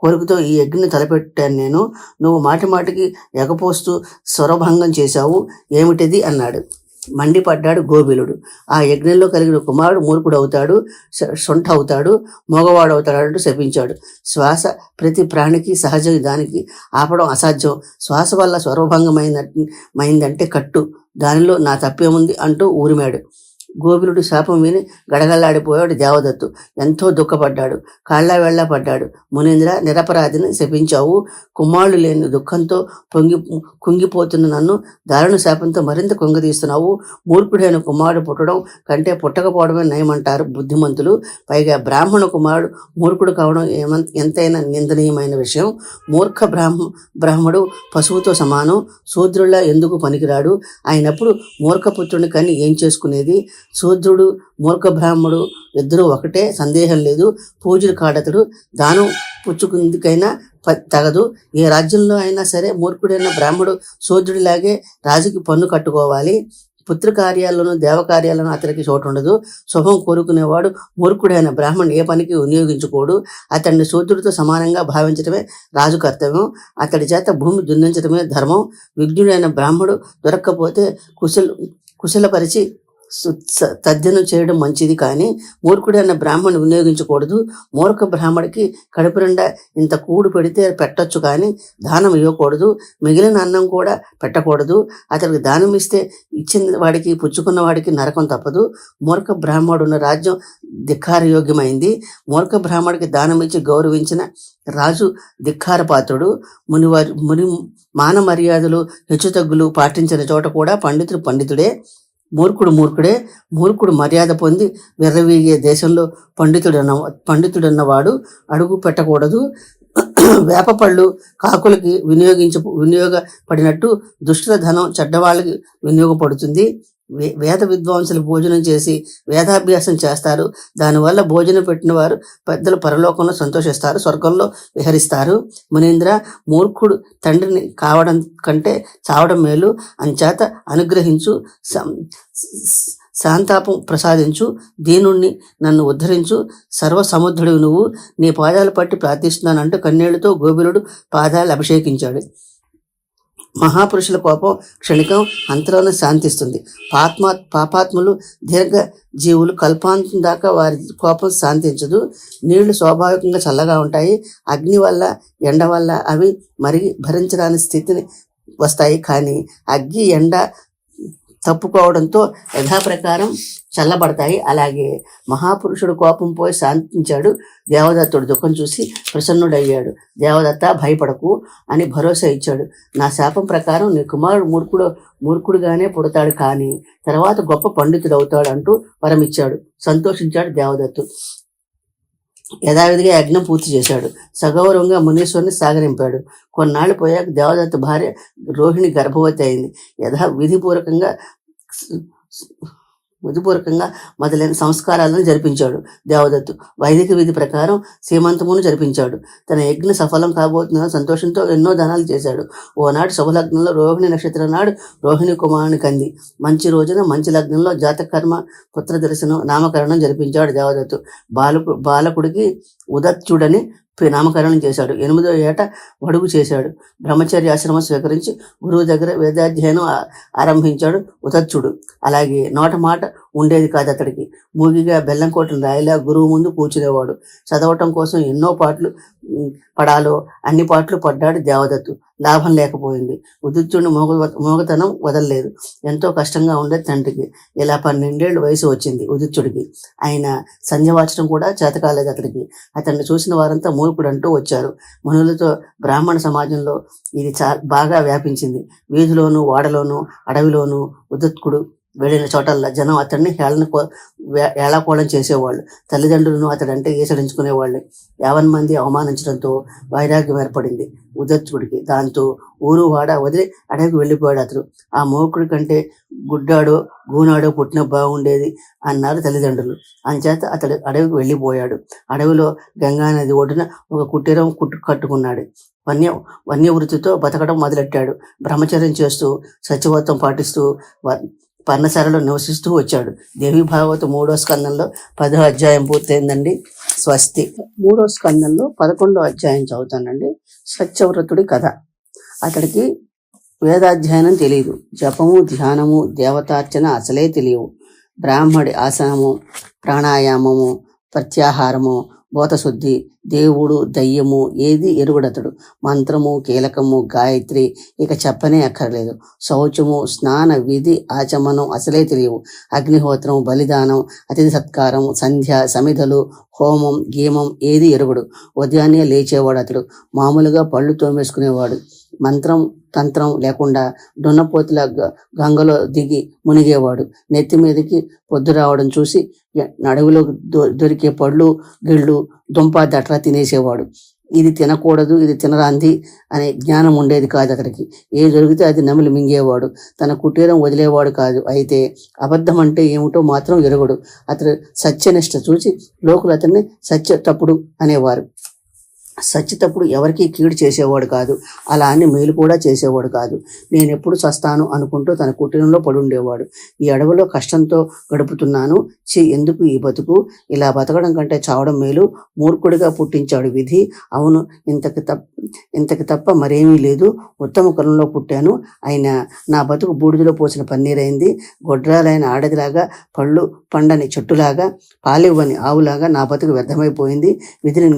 కోరికతో ఈ యజ్ఞం తలపెట్టాను నేను. నువ్వు మాటి మాటికి ఎగపోస్తూ స్వరభంగం చేశావు, ఏమిటిది అన్నాడు. మండిపడ్డాడు గోబిలుడు. ఆ యజ్ఞంలో కలిగిన కుమారుడు మూర్ఖుడు అవుతాడు, సొంఠ అవుతాడు, మగవాడు అవుతాడు అంటూ శపించాడు. శ్వాస ప్రతి ప్రాణికి సహజం, దానికి ఆపడం అసాధ్యం. శ్వాస వల్ల స్వరభంగమైందంటే కట్టు, దానిలో నా తప్పేముంది అంటూ ఊరిమాడు. గోవిలుడి శాపం విని గడగల్లాడిపోయాడు దేవదత్తు. ఎంతో దుఃఖపడ్డాడు, కాళ్ళ వేళ్ళ పడ్డాడు. మునీంద్ర, నిరపరాధిని శపించావు. కుమారుడు లేని దుఃఖంతో కుంగిపోతున్న నన్ను దారుణ శాపంతో మరింత కుంగదీస్తున్నావు. మూర్ఖుడైన కుమారుడు పుట్టడం కంటే పుట్టకపోవడమే నయమంటారు బుద్ధిమంతులు. పైగా బ్రాహ్మణ కుమారుడు మూర్ఖుడు కావడం ఎంతైనా నిందనీయమైన విషయం. మూర్ఖ బ్రాహ్మడు పశువుతో సమానం. శూద్రులా ఎందుకు పనికిరాడు? అయినప్పుడు మూర్ఖపుత్రుని కని ఏం చేసుకునేది? శూద్రుడు మూర్ఖ బ్రాహ్మడు ఇద్దరు ఒకటే, సందేహం లేదు. పూజలు కాడతడు, దానం పుచ్చుకుందికైనా తగదు. ఏ రాజ్యంలో అయినా సరే మూర్ఖుడైన బ్రాహ్మడు శూద్రుడిలాగే రాజుకి పన్ను కట్టుకోవాలి. పుత్రకార్యాల్లోనూ దేవకార్యాలను అతనికి చోటు ఉండదు. శుభం కోరుకునేవాడు మూర్ఖుడైన బ్రాహ్మణ్ ఏ పనికి వినియోగించుకోడు. అతన్ని శూద్రుడితో సమానంగా భావించడమే రాజు కర్తవ్యం. అతడి చేత భూమి దున్నించడమే ధర్మం. విజ్ఞుడైన బ్రాహ్మడు దొరక్కపోతే కుశలపరిచి తద్దినం చేయడం మంచిది, కానీ మూర్ఖుడైన బ్రాహ్మణుని వినియోగించకూడదు. మూర్ఖ బ్రాహ్మడికి కడుపు నిండా ఇంత కూడు పెడితే పెట్టొచ్చు, కానీ దానం ఇవ్వకూడదు. మిగిలిన అన్నం కూడా పెట్టకూడదు. అతనికి దానం ఇస్తే ఇచ్చిన వాడికి పుచ్చుకున్న వాడికి నరకం తప్పదు. మూర్ఖ బ్రాహ్మడున్న రాజ్యం ధిక్కారయోగ్యమైంది. మూర్ఖ బ్రాహ్మడికి దానం ఇచ్చి గౌరవించిన రాజు ధిక్కారపాత్రుడు. ముని మాన మర్యాదలు హెచ్చుతగ్గులు పాటించిన చోట కూడా పండితుడు పండితుడే, మూర్ఖుడే. మూర్ఖుడు మర్యాద పొంది విర్రవీగే దేశంలో పండితుడన్నవాడు అడుగు పెట్టకూడదు. వేపపళ్ళు కాకులకి వినియోగపడినట్టు దుష్టుల ధనం చెడ్డవాళ్ళకి వినియోగపడుతుంది. వేద విద్వాంసులు భోజనం చేసి వేదాభ్యాసం చేస్తారు. దానివల్ల భోజనం పెట్టిన వారు పెద్దలు పరలోకంలో సంతోషిస్తారు, స్వర్గంలో విహరిస్తారు. మునీంద్ర, మూర్ఖుడు తండ్రిని కావడం కంటే చావడం మేలు. అంచేత అనుగ్రహించు, శాంతాపం ప్రసాదించు, దీనుణ్ణి నన్ను ఉద్ధరించు. సర్వసముద్రుడివి నువ్వు, నీ పాదాలు పట్టి ప్రార్థిస్తున్నానంటూ కన్నీళ్లతో గోబిలుడు పాదాలు అభిషేకించాడు. మహాపురుషుల కోపం క్షణికం, అంతలోనే శాంతిస్తుంది. పాపాత్ములు దీర్ఘ జీవులు కల్పాంతం దాకా వారి కోపం శాంతించదు. నీళ్లు స్వాభావికంగా చల్లగా ఉంటాయి. అగ్ని వల్ల, ఎండ వల్ల అవి మరిగి భరించడానికి స్థితిని వస్తాయి. కానీ అగ్ని ఎండ తప్పుకోవడంతో యథాప్రకారం చల్లబడతాయి. అలాగే మహాపురుషుడు కోపం పోయి శాంతించాడు. దేవదత్తుడు దుఃఖం చూసి ప్రసన్నుడయ్యాడు. దేవదత్త, భయపడకు అని భరోసా ఇచ్చాడు. నా శాపం ప్రకారం నీ కుమారుడు మూర్ఖుడుగానే పుడతాడు, కానీ తర్వాత గొప్ప పండితుడు అవుతాడు అంటూ వరమిచ్చాడు. సంతోషించాడు దేవదత్తు. యథావిధిగా యజ్ఞం పూర్తి చేశాడు. సగౌరవంగా మునీశ్వరుని సాగరింపాడు. కొన్నాళ్ళు పోయాక దేవదత్త భార్య రోహిణి గర్భవతి అయింది. విధిపూర్వకంగా మొదలైన సంస్కారాలను జరిపించాడు దేవదత్తు. వైదిక విధి ప్రకారం సీమంతమును జరిపించాడు. తన యజ్ఞ సఫలం కాబోతున్న సంతోషంతో ఎన్నో దానాలు చేశాడు. ఓనాడు శుభలగ్నంలో రోహిణి నక్షత్రం నాడు రోహిణి కుమారుని కంది. మంచి రోజున మంచి లగ్నంలో జాతకర్మ, పుత్ర దర్శనం, నామకరణం జరిపించాడు దేవదత్తు. బాలకుడికి ఉదత్యుడని నామకరణం చేశాడు. 8వ ఏట వడుగు చేశాడు. బ్రహ్మచర్యాశ్రమం స్వీకరించి గురువు దగ్గర వేదాధ్యయనం ఆరంభించాడు ఉదత్యుడు. అలాగే నోట మాట ఉండేది కాదు అతడికి. మూగిగా బెల్లం కోటిన రాయిలా గురువు ముందు కూర్చునేవాడు. చదవటం కోసం ఎన్నో పాటలు పడాలో అన్ని పాటలు పడ్డాడు దేవదత్తు. లాభం లేకపోయింది. ఉదిత్యుడిని మోగతనం వదలలేదు. ఎంతో కష్టంగా ఉండేది తండ్రికి. ఇలా 12 ఏళ్ళు వయసు వచ్చింది ఉదిత్యుడికి. ఆయన సంధ్యవాచడం కూడా చేతకాలేదు అతడికి. అతన్ని చూసిన వారంతా మూర్ఖుడు అంటూ వచ్చారు. మునులతో బ్రాహ్మణ సమాజంలో ఇది బాగా వ్యాపించింది. వీధిలోను, వాడలోను, అడవిలోను ఉదిత్కుడు వెళ్ళిన చోటల్లా జనం అతన్ని ఏళాకోళం చేసేవాళ్ళు. తల్లిదండ్రులను అతడంటే ఈసడించుకునేవాళ్ళు. 50 మంది అవమానించడంతో వైరాగ్యం ఏర్పడింది ఉదత్తుడికి. దాంతో ఊరు వాడ వదిలి అడవికి వెళ్ళిపోయాడు అతడు. ఆ మూర్ఖుడి కంటే గుడ్డాడో గూనాడో పుట్టిన బాగుండేది అన్నారు తల్లిదండ్రులు. అంచేత అతడు అడవికి వెళ్ళిపోయాడు. అడవిలో గంగానది ఒడ్డున ఒక కుటీరం కట్టుకున్నాడు. వన్యవృత్తితో బతకడం మొదలెట్టాడు. బ్రహ్మచర్యం చేస్తూ సత్యవ్రతం పాటిస్తూ పర్ణశాలలో నివసిస్తూ వచ్చాడు. దేవి భాగవతం 3వ స్కందంలో 10వ అధ్యాయం పూర్తయిందండి. స్వస్తి. 3వ స్కందంలో 11వ అధ్యాయం చదువుతానండి. సత్యవ్రతుడి కథ. అతడికి వేదాధ్యయనం తెలియదు. జపము, ధ్యానము, దేవతార్చన అసలే తెలియవు. బ్రాహ్మడి ఆసనము, ప్రాణాయామము, ప్రత్యాహారము, బోతశుద్ధి, దేవుడు దయ్యము ఏది ఎరుగుడతడు. మంత్రము, కీలకము, గాయత్రి ఇక చెప్పనే అక్కర్లేదు. శౌచము, స్నాన విధి ఆచమనం అసలే తెలియవు. అగ్నిహోత్రం, బలిదానం, అతిథి సత్కారం, సంధ్య, సమిధలు, హోమం, గీమం ఏది ఎరుగుడు. ఉదయాన్నే లేచేవాడు అతడు. మామూలుగా పళ్ళు తోమేసుకునేవాడు. మంత్రం తంత్రం లేకుండా దున్నపోతుల గంగలో దిగి మునిగేవాడు. నెత్తి మీదకి పొద్దు రావడం చూసి అడవిలో దొరికే పళ్ళు గిళ్ళు దుంప దట్లా తినేసేవాడు. ఇది తినకూడదు, ఇది తినరాంది అనే జ్ఞానం ఉండేది కాదు అతడికి. ఏది దొరికితే అది నమిలి మింగేవాడు. తన కుటీరం వదిలేవాడు కాదు. అయితే అబద్ధం అంటే ఏమిటో మాత్రం ఎరుగుడు. అతడు సత్యనిష్ట చూసి లోకులు అతన్ని సత్య తప్పుడు అనేవారు. సచ్చితప్పుడు ఎవరికీ కీడు చేసేవాడు కాదు. అలా అని మేలు కూడా చేసేవాడు కాదు. నేనెప్పుడు చస్తాను అనుకుంటూ తన కుటీరంలో పడుండేవాడు. ఈ అడవిలో కష్టంతో గడుపుతున్నాను, ఎందుకు ఈ బతుకు, ఇలా బతకడం కంటే చావడం మేలు, మూర్ఖుడిగా పుట్టించాడు విధి. అవును, ఇంతకి తప్ప మరేమీ లేదు. ఉత్తమ కులంలో పుట్టాను, అయినా నా బతుకు బూడిదలో పోసిన పన్నీరైంది. గొడ్రాలైన ఆడదిలాగా, పళ్ళు పండని చెట్టులాగా, పాలివ్వని ఆవులాగా నా బతుకు వ్యర్థమైపోయింది. విధిని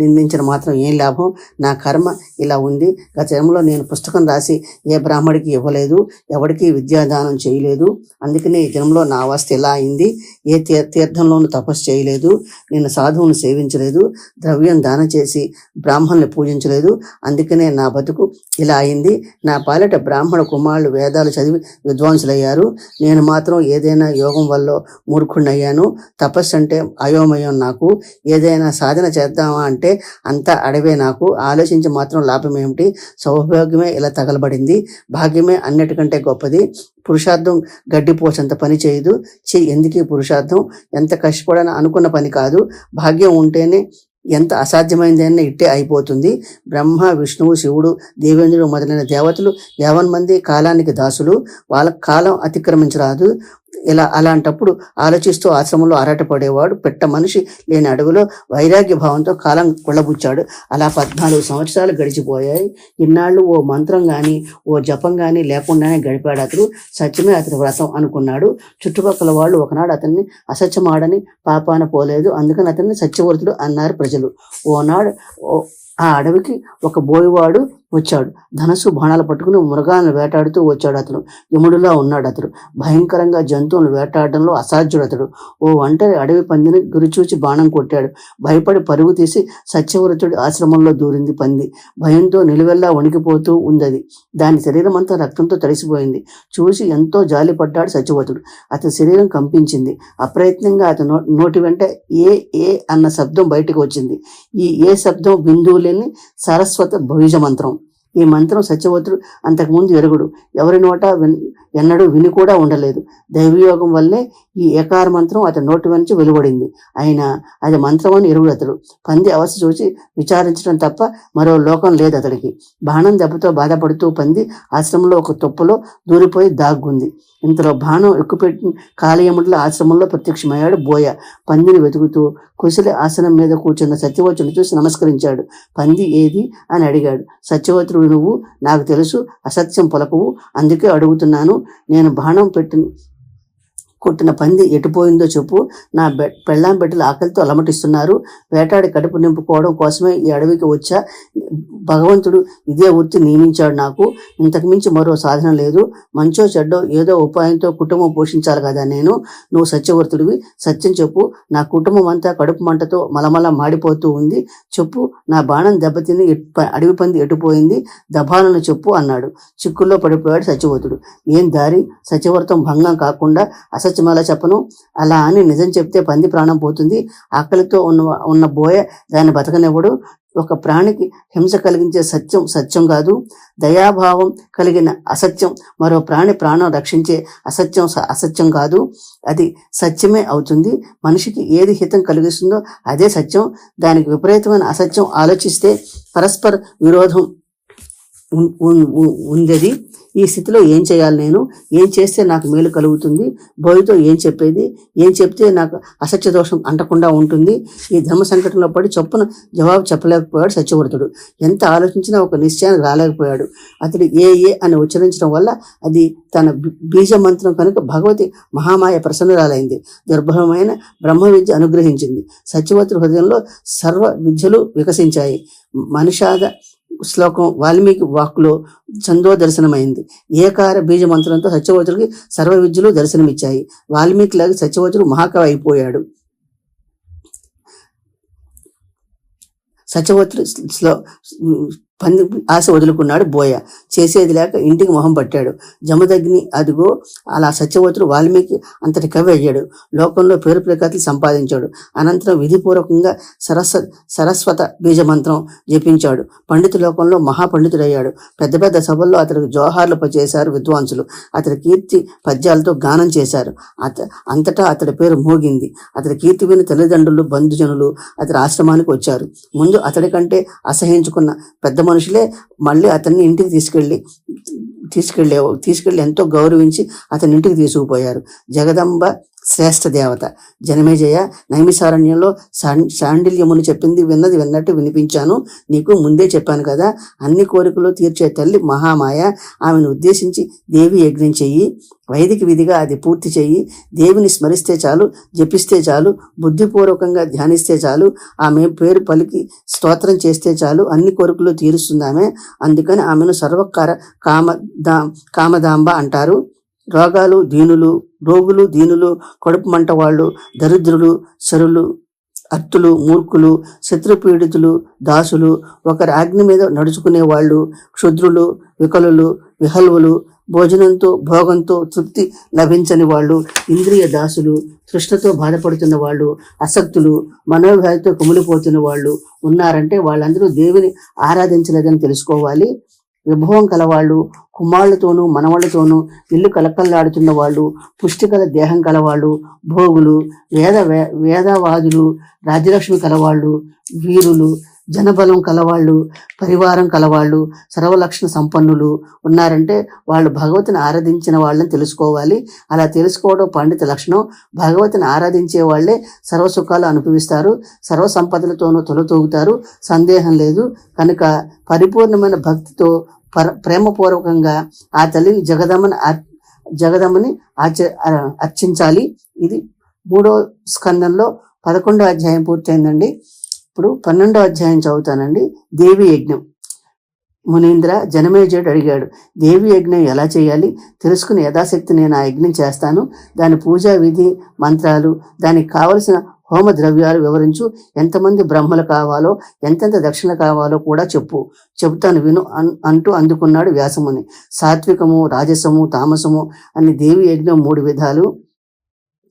నిందించిన మాత్రం ఏం లాభం? నా కర్మ ఇలా ఉంది. గత జన్మలో నేను పుస్తకం రాసి ఏ బ్రాహ్మడికి ఇవ్వలేదు, ఎవడికి విద్యాదానం చేయలేదు. అందుకనే ఈ జన్మలో నా అవస్థ ఇలా అయింది. ఏ తీర్థంలోనూ తపస్సు చేయలేదు, నేను సాధువును సేవించలేదు, ద్రవ్యం దానం చేసి బ్రాహ్మణుని పూజించలేదు. అందుకనే నా బతుకు ఇలా అయింది. నా పాలిట బ్రాహ్మణ కుమారులు వేదాలు చదివి విద్వాంసులయ్యారు. నేను మాత్రం ఏదైనా యోగం వల్ల మూర్ఖుణ్ణయ్యాను. తపస్సు అంటే అయోమయం నాకు. ఏదైనా సాధన చేద్దామా అంటే అంతా అడవే నాకు. ఆలోచించి మాత్రం లాభం ఏమిటి? సౌభాగ్యమే ఇలా తగలబడింది. భాగ్యమే అన్నిటికంటే గొప్పది. పురుషార్థం గడ్డిపోసంత పని చేయదు. ఎందుకీ పురుషార్థం? ఎంత కష్టపడని అనుకున్న పని కాదు. భాగ్యం ఉంటేనే ఎంత అసాధ్యమైందైనా ఇట్టే అయిపోతుంది. బ్రహ్మ, విష్ణువు, శివుడు, దేవేంద్రుడు మొదలైన దేవతలు 50 మంది కాలానికి దాసులు. వాళ్ళ కాలం అతిక్రమించరాదు. అలాంటప్పుడు ఆలోచిస్తూ ఆశ్రమంలో ఆరాటపడేవాడు. పెట్ట మనిషి లేని అడవిలో వైరాగ్య భావంతో కాలం కొళ్ళబుచ్చాడు. అలా 14 సంవత్సరాలు గడిచిపోయాయి. ఇన్నాళ్ళు ఓ మంత్రం కానీ ఓ జపం కానీ లేకుండానే గడిపాడు అతడు. సత్యమే అతని వ్రతం అనుకున్నాడు. చుట్టుపక్కల వాళ్ళు ఒకనాడు అతన్ని అసత్యమాడని పాపాన పోలేదు, అందుకని అతన్ని సత్యవర్తుడు అన్నారు ప్రజలు. ఓనాడు ఆ అడవికి ఒక బోయవాడు వచ్చాడు. ధనస్సు బాణాలు పట్టుకుని మృగాలను వేటాడుతూ వచ్చాడు అతడు. యముడులా ఉన్నాడు అతడు. భయంకరంగా జంతువులను వేటాడడంలో అసాధ్యుడు అతడు. ఓ ఒంటరి అడవి పందిని గురిచూచి బాణం కొట్టాడు. భయపడి పరుగు తీసి సత్యవ్రతుడి ఆశ్రమంలో దూరింది పంది. భయంతో నిలువెల్లా వణికిపోతూ ఉంది. దాని శరీరం అంతా రక్తంతో తడిసిపోయింది. చూసి ఎంతో జాలిపడ్డాడు సత్యవ్రతుడు. అతని శరీరం కంపించింది. అప్రయత్నంగా అతని నోటి వెంట ఏ అన్న శబ్దం బయటకు వచ్చింది. ఈ ఏ శబ్దం బిందువు లేని సరస్వత భవిజ మంత్రం. ఈ మంత్రం సత్యవతుడు అంతకుముందు ఎరుగుడు. ఎవరి నోట ఎన్నడూ విని కూడా ఉండలేదు. దైవయోగం వల్లే ఈ ఏకార మంత్రం అతని నోటి నుంచి వెలువడింది. అయినా అది మంత్రం అని ఎరుగుడు అతడు. పంది అవస్థ చూసి విచారించడం తప్ప మరో లోకం లేదు అతడికి. బాణం దెబ్బతో బాధపడుతూ పంది ఆశ్రమంలో ఒక తుప్పలో దూరిపోయి దాగ్గుంది. ఇంతలో బాణం ఎక్కుపెట్టిన కాళీయముడిలో ఆశ్రమంలో ప్రత్యక్షమయ్యాడు బోయ. పందిని వెతుకుతూ కుశలి ఆసనం మీద కూర్చున్న సత్యవతుని చూసి నమస్కరించాడు. పంది ఏది అని అడిగాడు. సత్యవతుడు, నువ్వు నాకు తెలుసు, అసత్యం పొలకవు, అందుకే అడుగుతున్నాను. నేను బాణం కొట్టిన పంది ఎటుపోయిందో చెప్పు. నా పెళ్ళాం బిడ్డలు ఆకలితో అలమటిస్తున్నారు. వేటాడి కడుపు నింపుకోవడం కోసమే ఈ అడవికి వచ్చా. భగవంతుడు ఇదే వృత్తి నియమించాడు నాకు. ఇంతకుమించి మరో సాధన లేదు. మంచో చెడ్డో ఏదో ఉపాయంతో కుటుంబం పోషించాలి కదా నేను. నువ్వు సత్యవర్తుడివి, సత్యం చెప్పు. నా కుటుంబం అంతా కడుపు మంటతో మలమల మాడిపోతూ ఉంది. చెప్పు, నా బాణం దెబ్బతిని అడవి పంది ఎటుపోయింది? దబాలను చెప్పు అన్నాడు. చిక్కుల్లో పడిపోయాడు సత్యవర్తుడు. ఏం దారి? సత్యవర్తం భంగం కాకుండా అసత్యమేలా చెప్పను? అలా అని నిజం చెప్తే పంది ప్రాణం పోతుంది. ఆకలితో ఉన్న బోయ దాన్ని బతకనివ్వడు. ఒక ప్రాణికి హింస కలిగించే సత్యం సత్యం కాదు. దయాభావం కలిగిన అసత్యం మరో ప్రాణి ప్రాణం రక్షించే అసత్యం అసత్యం కాదు. అది సత్యమే అవుతుంది. మనిషికి ఏది హితం కలిగిస్తుందో అదే సత్యం. దానికి విపరీతమైన అసత్యం ఆలోచిస్తే పరస్పర విరోధం ఉంది. ఈ స్థితిలో ఏం చేయాలి, నేను ఏం చేస్తే నాకు మేలు కలుగుతుంది, బోయతో ఏం చెప్పేది, ఏం చెప్తే నాకు అసత్య దోషం అంటకుండా ఉంటుంది. ఈ ధర్మ సంకటంలో పడి చొప్పున జవాబు చెప్పలేకపోయాడు సత్యవ్రతుడు. ఎంత ఆలోచించినా ఒక నిశ్చయానికి రాలేకపోయాడు. అతడు ఏ అని ఉచ్చరించడం వల్ల అది తన బీజ మంత్రం కనుక భగవతి మహామాయ ప్రసన్నురాలైంది. దుర్భరమైన బ్రహ్మ విద్య అనుగ్రహించింది. సత్యవ్రతుడి హృదయంలో సర్వ విద్యలు వికసించాయి. మనిషాద శ్లోకం వాల్మీకి వాక్కులో చందో దర్శనమైంది. ఏకార బీజ మంత్రంతో సత్యవ్రతుడికి సర్వ విద్యలు దర్శనమిచ్చాయి. వాల్మీకి లాగా సత్యవ్రతుడు మహాకవి అయిపోయాడు. సత్యవ్రతుడు ఆశ వదులుకున్నాడు బోయ. చేసేది లేక ఇంటికి మొహం పట్టాడు. జమదగ్ని అదిగో అలా సత్యవ్రతుడు వాల్మీకి అంతటి కవి అయ్యాడు. లోకంలో పేరు ప్రఖ్యాతులు సంపాదించాడు. అనంతరం విధిపూర్వకంగా సరస్వత బీజమంత్రం జపించాడు. పండిత లోకంలో మహాపండితుడయ్యాడు. పెద్ద పెద్ద సభల్లో అతడికి జోహార్లు చేశారు విద్వాంసులు. అతడి కీర్తి పద్యాలతో గానం చేశారు. అంతటా అతడి పేరు మోగింది. అతడి కీర్తి విని తల్లిదండ్రులు, బంధుజనులు అతడి ఆశ్రమానికి వచ్చారు. ముందు అతడి కంటే అసహించుకున్న పెద్ద మనుషులే మళ్ళీ అతన్ని ఇంటికి తీసుకెళ్ళి ఎంతో గౌరవించి అతని ఇంటికి తీసుకుపోయారు. జగదంబ శ్రేష్ఠ దేవత జనమేజయ, నైమిసారణ్యంలో శాండిల్యముని చెప్పింది విన్నది విన్నట్టు వినిపించాను. నీకు ముందే చెప్పాను కదా, అన్ని కోరికలు తీర్చే తల్లి మహామాయ. ఆమెను ఉద్దేశించి దేవి యజ్ఞం చెయ్యి. వైదిక విధిగా అది పూర్తి చెయ్యి. దేవిని స్మరిస్తే చాలు, జపిస్తే చాలు, బుద్ధిపూర్వకంగా ధ్యానిస్తే చాలు, ఆమె పేరు పలికి స్తోత్రం చేస్తే చాలు, అన్ని కోరికలు తీరుస్తుంది ఆమె. అందుకని ఆమెను సర్వకార కామదాంబ అంటారు. రోగులు దీనులు, కడుపు మంట వాళ్ళు, దరిద్రులు, శరులు, అర్తులు, మూర్ఖులు, శత్రుపీడితులు, దాసులు, ఒకరి ఆజ్ఞ మీద నడుచుకునే వాళ్ళు, క్షుద్రులు, వికలులు, విహల్వులు, భోగంతో తృప్తి లభించని వాళ్ళు, ఇంద్రియ దాసులు, తృష్ణతో బాధపడుతున్న వాళ్ళు, అసక్తులు, మనోవ్యాధితో కుమిలిపోతున్న వాళ్ళు ఉన్నారంటే వాళ్ళందరూ దేవిని ఆరాధించలేదని తెలుసుకోవాలి. విభవం కలవాళ్ళు, కుమారులతోనూ మనవాళ్లతోనూ ఇల్లు కలకల్లాడుతున్న వాళ్ళు, పుష్టికల దేహం కలవాళ్ళు, భోగులు, వేదవాదులు, రాజ్యలక్ష్మి కలవాళ్ళు, వీరులు, జనబలం కలవాళ్ళు, పరివారం కలవాళ్ళు, సర్వలక్షణ సంపన్నులు ఉన్నారంటే వాళ్ళు భగవతిని ఆరాధించిన వాళ్ళని తెలుసుకోవాలి. అలా తెలుసుకోవడం పండిత లక్షణం. భగవతిని ఆరాధించే వాళ్ళే సర్వసుఖాలు అనుభవిస్తారు, సర్వ సంపదలతోనూ తొలతూగుతారు, సందేహం లేదు. కనుక పరిపూర్ణమైన భక్తితో ప్రేమపూర్వకంగా ఆ తల్లిని జగదమ్మని అర్చించాలి. ఇది 3వ స్కందంలో 11వ అధ్యాయం పూర్తయిందండి. ఇప్పుడు 12వ అధ్యాయం చదువుతానండి. దేవి యజ్ఞం. మునీంద్ర, జనమేజయుడు అడిగాడు, దేవి యజ్ఞం ఎలా చేయాలి? తెలుసుకుని యథాశక్తి నేను ఆ యజ్ఞం చేస్తాను. దాని పూజా విధి, మంత్రాలు, దానికి కావలసిన హోమ ద్రవ్యాలు వివరించు. ఎంతమంది బ్రహ్మలు కావాలో, ఎంతెంత దక్షిణ కావాలో కూడా చెబుతాను విను అంటూ అందుకున్నాడు వ్యాసముని. సాత్వికము, రాజసము, తామసము అని దేవి యజ్ఞం 3 విధాలు.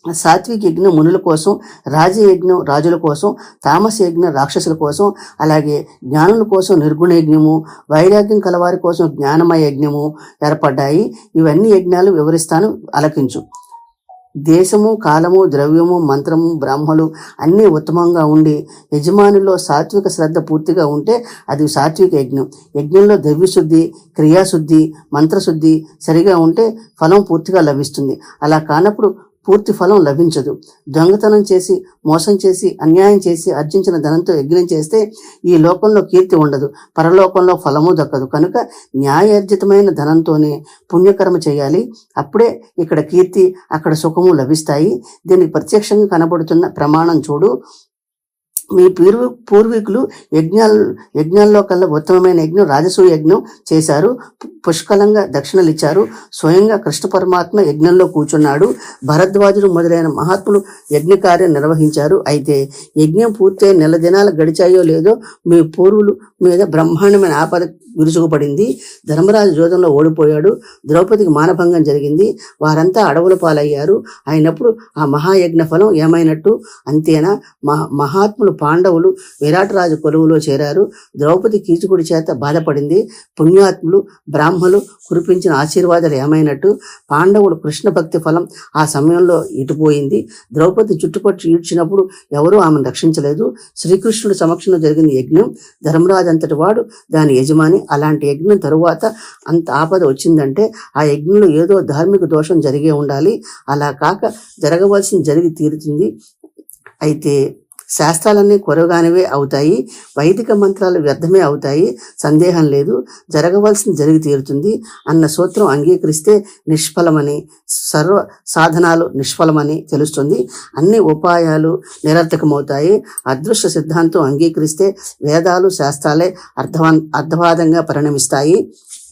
సాత్విక యజ్ఞం మునుల కోసం, రాజయజ్ఞం రాజుల కోసం, తామస యజ్ఞం రాక్షసుల కోసం, అలాగే జ్ఞానుల కోసం నిర్గుణ యజ్ఞము, వైరాగ్యం కలవారి కోసం జ్ఞానమయ యజ్ఞము ఏర్పడ్డాయి. ఇవన్నీ యజ్ఞాలు వివరిస్తాను, ఆలకించు. దేశము, కాలము, ద్రవ్యము, మంత్రము, బ్రాహ్మలు అన్నీ ఉత్తమంగా ఉండి యజమానిలో సాత్విక శ్రద్ధ పూర్తిగా ఉంటే అది సాత్విక యజ్ఞం. యజ్ఞంలో ద్రవ్యశుద్ధి, క్రియాశుద్ధి, మంత్రశుద్ధి సరిగా ఉంటే ఫలం పూర్తిగా లభిస్తుంది. అలా కానప్పుడు పూర్తి ఫలం లభించదు. దొంగతనం చేసి, మోసం చేసి, అన్యాయం చేసి అర్జించిన ధనంతో యజ్ఞం చేస్తే ఈ లోకంలో కీర్తి ఉండదు, పరలోకంలో ఫలము దక్కదు. కనుక న్యాయార్జితమైన ధనంతోనే పుణ్యకర్మ చేయాలి. అప్పుడే ఇక్కడ కీర్తి, అక్కడ సుఖము లభిస్తాయి. దీనికి ప్రత్యక్షంగా కనబడుతున్న ప్రమాణం చూడు. మీ పూర్వీకులు యజ్ఞాల్లో కల్లా ఉత్తమమైన యజ్ఞం రాజసూయ యజ్ఞం చేశారు. పుష్కలంగా దక్షిణలు ఇచ్చారు. స్వయంగా కృష్ణ పరమాత్మ యజ్ఞంలో కూర్చున్నాడు. భరద్వాజుడు మొదలైన మహాత్ములు యజ్ఞ కార్యం నిర్వహించారు. అయితే యజ్ఞం పూర్తయి నెల దినాలు గడిచాయో లేదో మీ పూర్వులు మీద బ్రహ్మాండమైన ఆపద విరుచుకుపడింది. ధర్మరాజు జోదంలో ఓడిపోయాడు. ద్రౌపదికి మానభంగం జరిగింది. వారంతా అడవుల పాలయ్యారు. అయినప్పుడు ఆ మహాయజ్ఞ ఫలం ఏమైనట్టు? అంతేనా? మహాత్ములు పాండవులు విరాటరాజు కొలువులో చేరారు. ద్రౌపది కీచకుడి చేత బాధపడింది. పుణ్యాత్ములు బ్రాహ్మలు కురిపించిన ఆశీర్వాదాలు ఏమైనట్టు? పాండవులు కృష్ణ భక్తి ఫలం ఆ సమయంలో ఇటుపోయింది. ద్రౌపది చుట్టుపట్టు ఈడ్చినప్పుడు ఎవరూ ఆమెను రక్షించలేదు. శ్రీకృష్ణుడి సమక్షంలో జరిగిన యజ్ఞం ధర్మరాజు రాజంతటి వాడు దాని యజమాని. అలాంటి యజ్ఞం తరువాత అంత ఆపద వచ్చిందంటే ఆ యజ్ఞంలో ఏదో ధార్మిక దోషం జరిగే ఉండాలి. అలా కాక జరగవలసింది జరిగి తీరుతుంది. అయితే శాస్త్రాలన్నీ కొరగానివే అవుతాయి, వైదిక మంత్రాలు వ్యర్థమే అవుతాయి, సందేహం లేదు. జరగవలసింది జరిగి తీరుతుంది అన్న సూత్రం అంగీకరిస్తే నిష్ఫలమని, సర్వ సాధనాలు నిష్ఫలమని తెలుస్తుంది. అన్ని ఉపాయాలు నిరర్థకమవుతాయి. అదృష్ట సిద్ధాంతం అంగీకరిస్తే వేదాలు శాస్త్రాలే అర్థవాదంగా పరిణమిస్తాయి.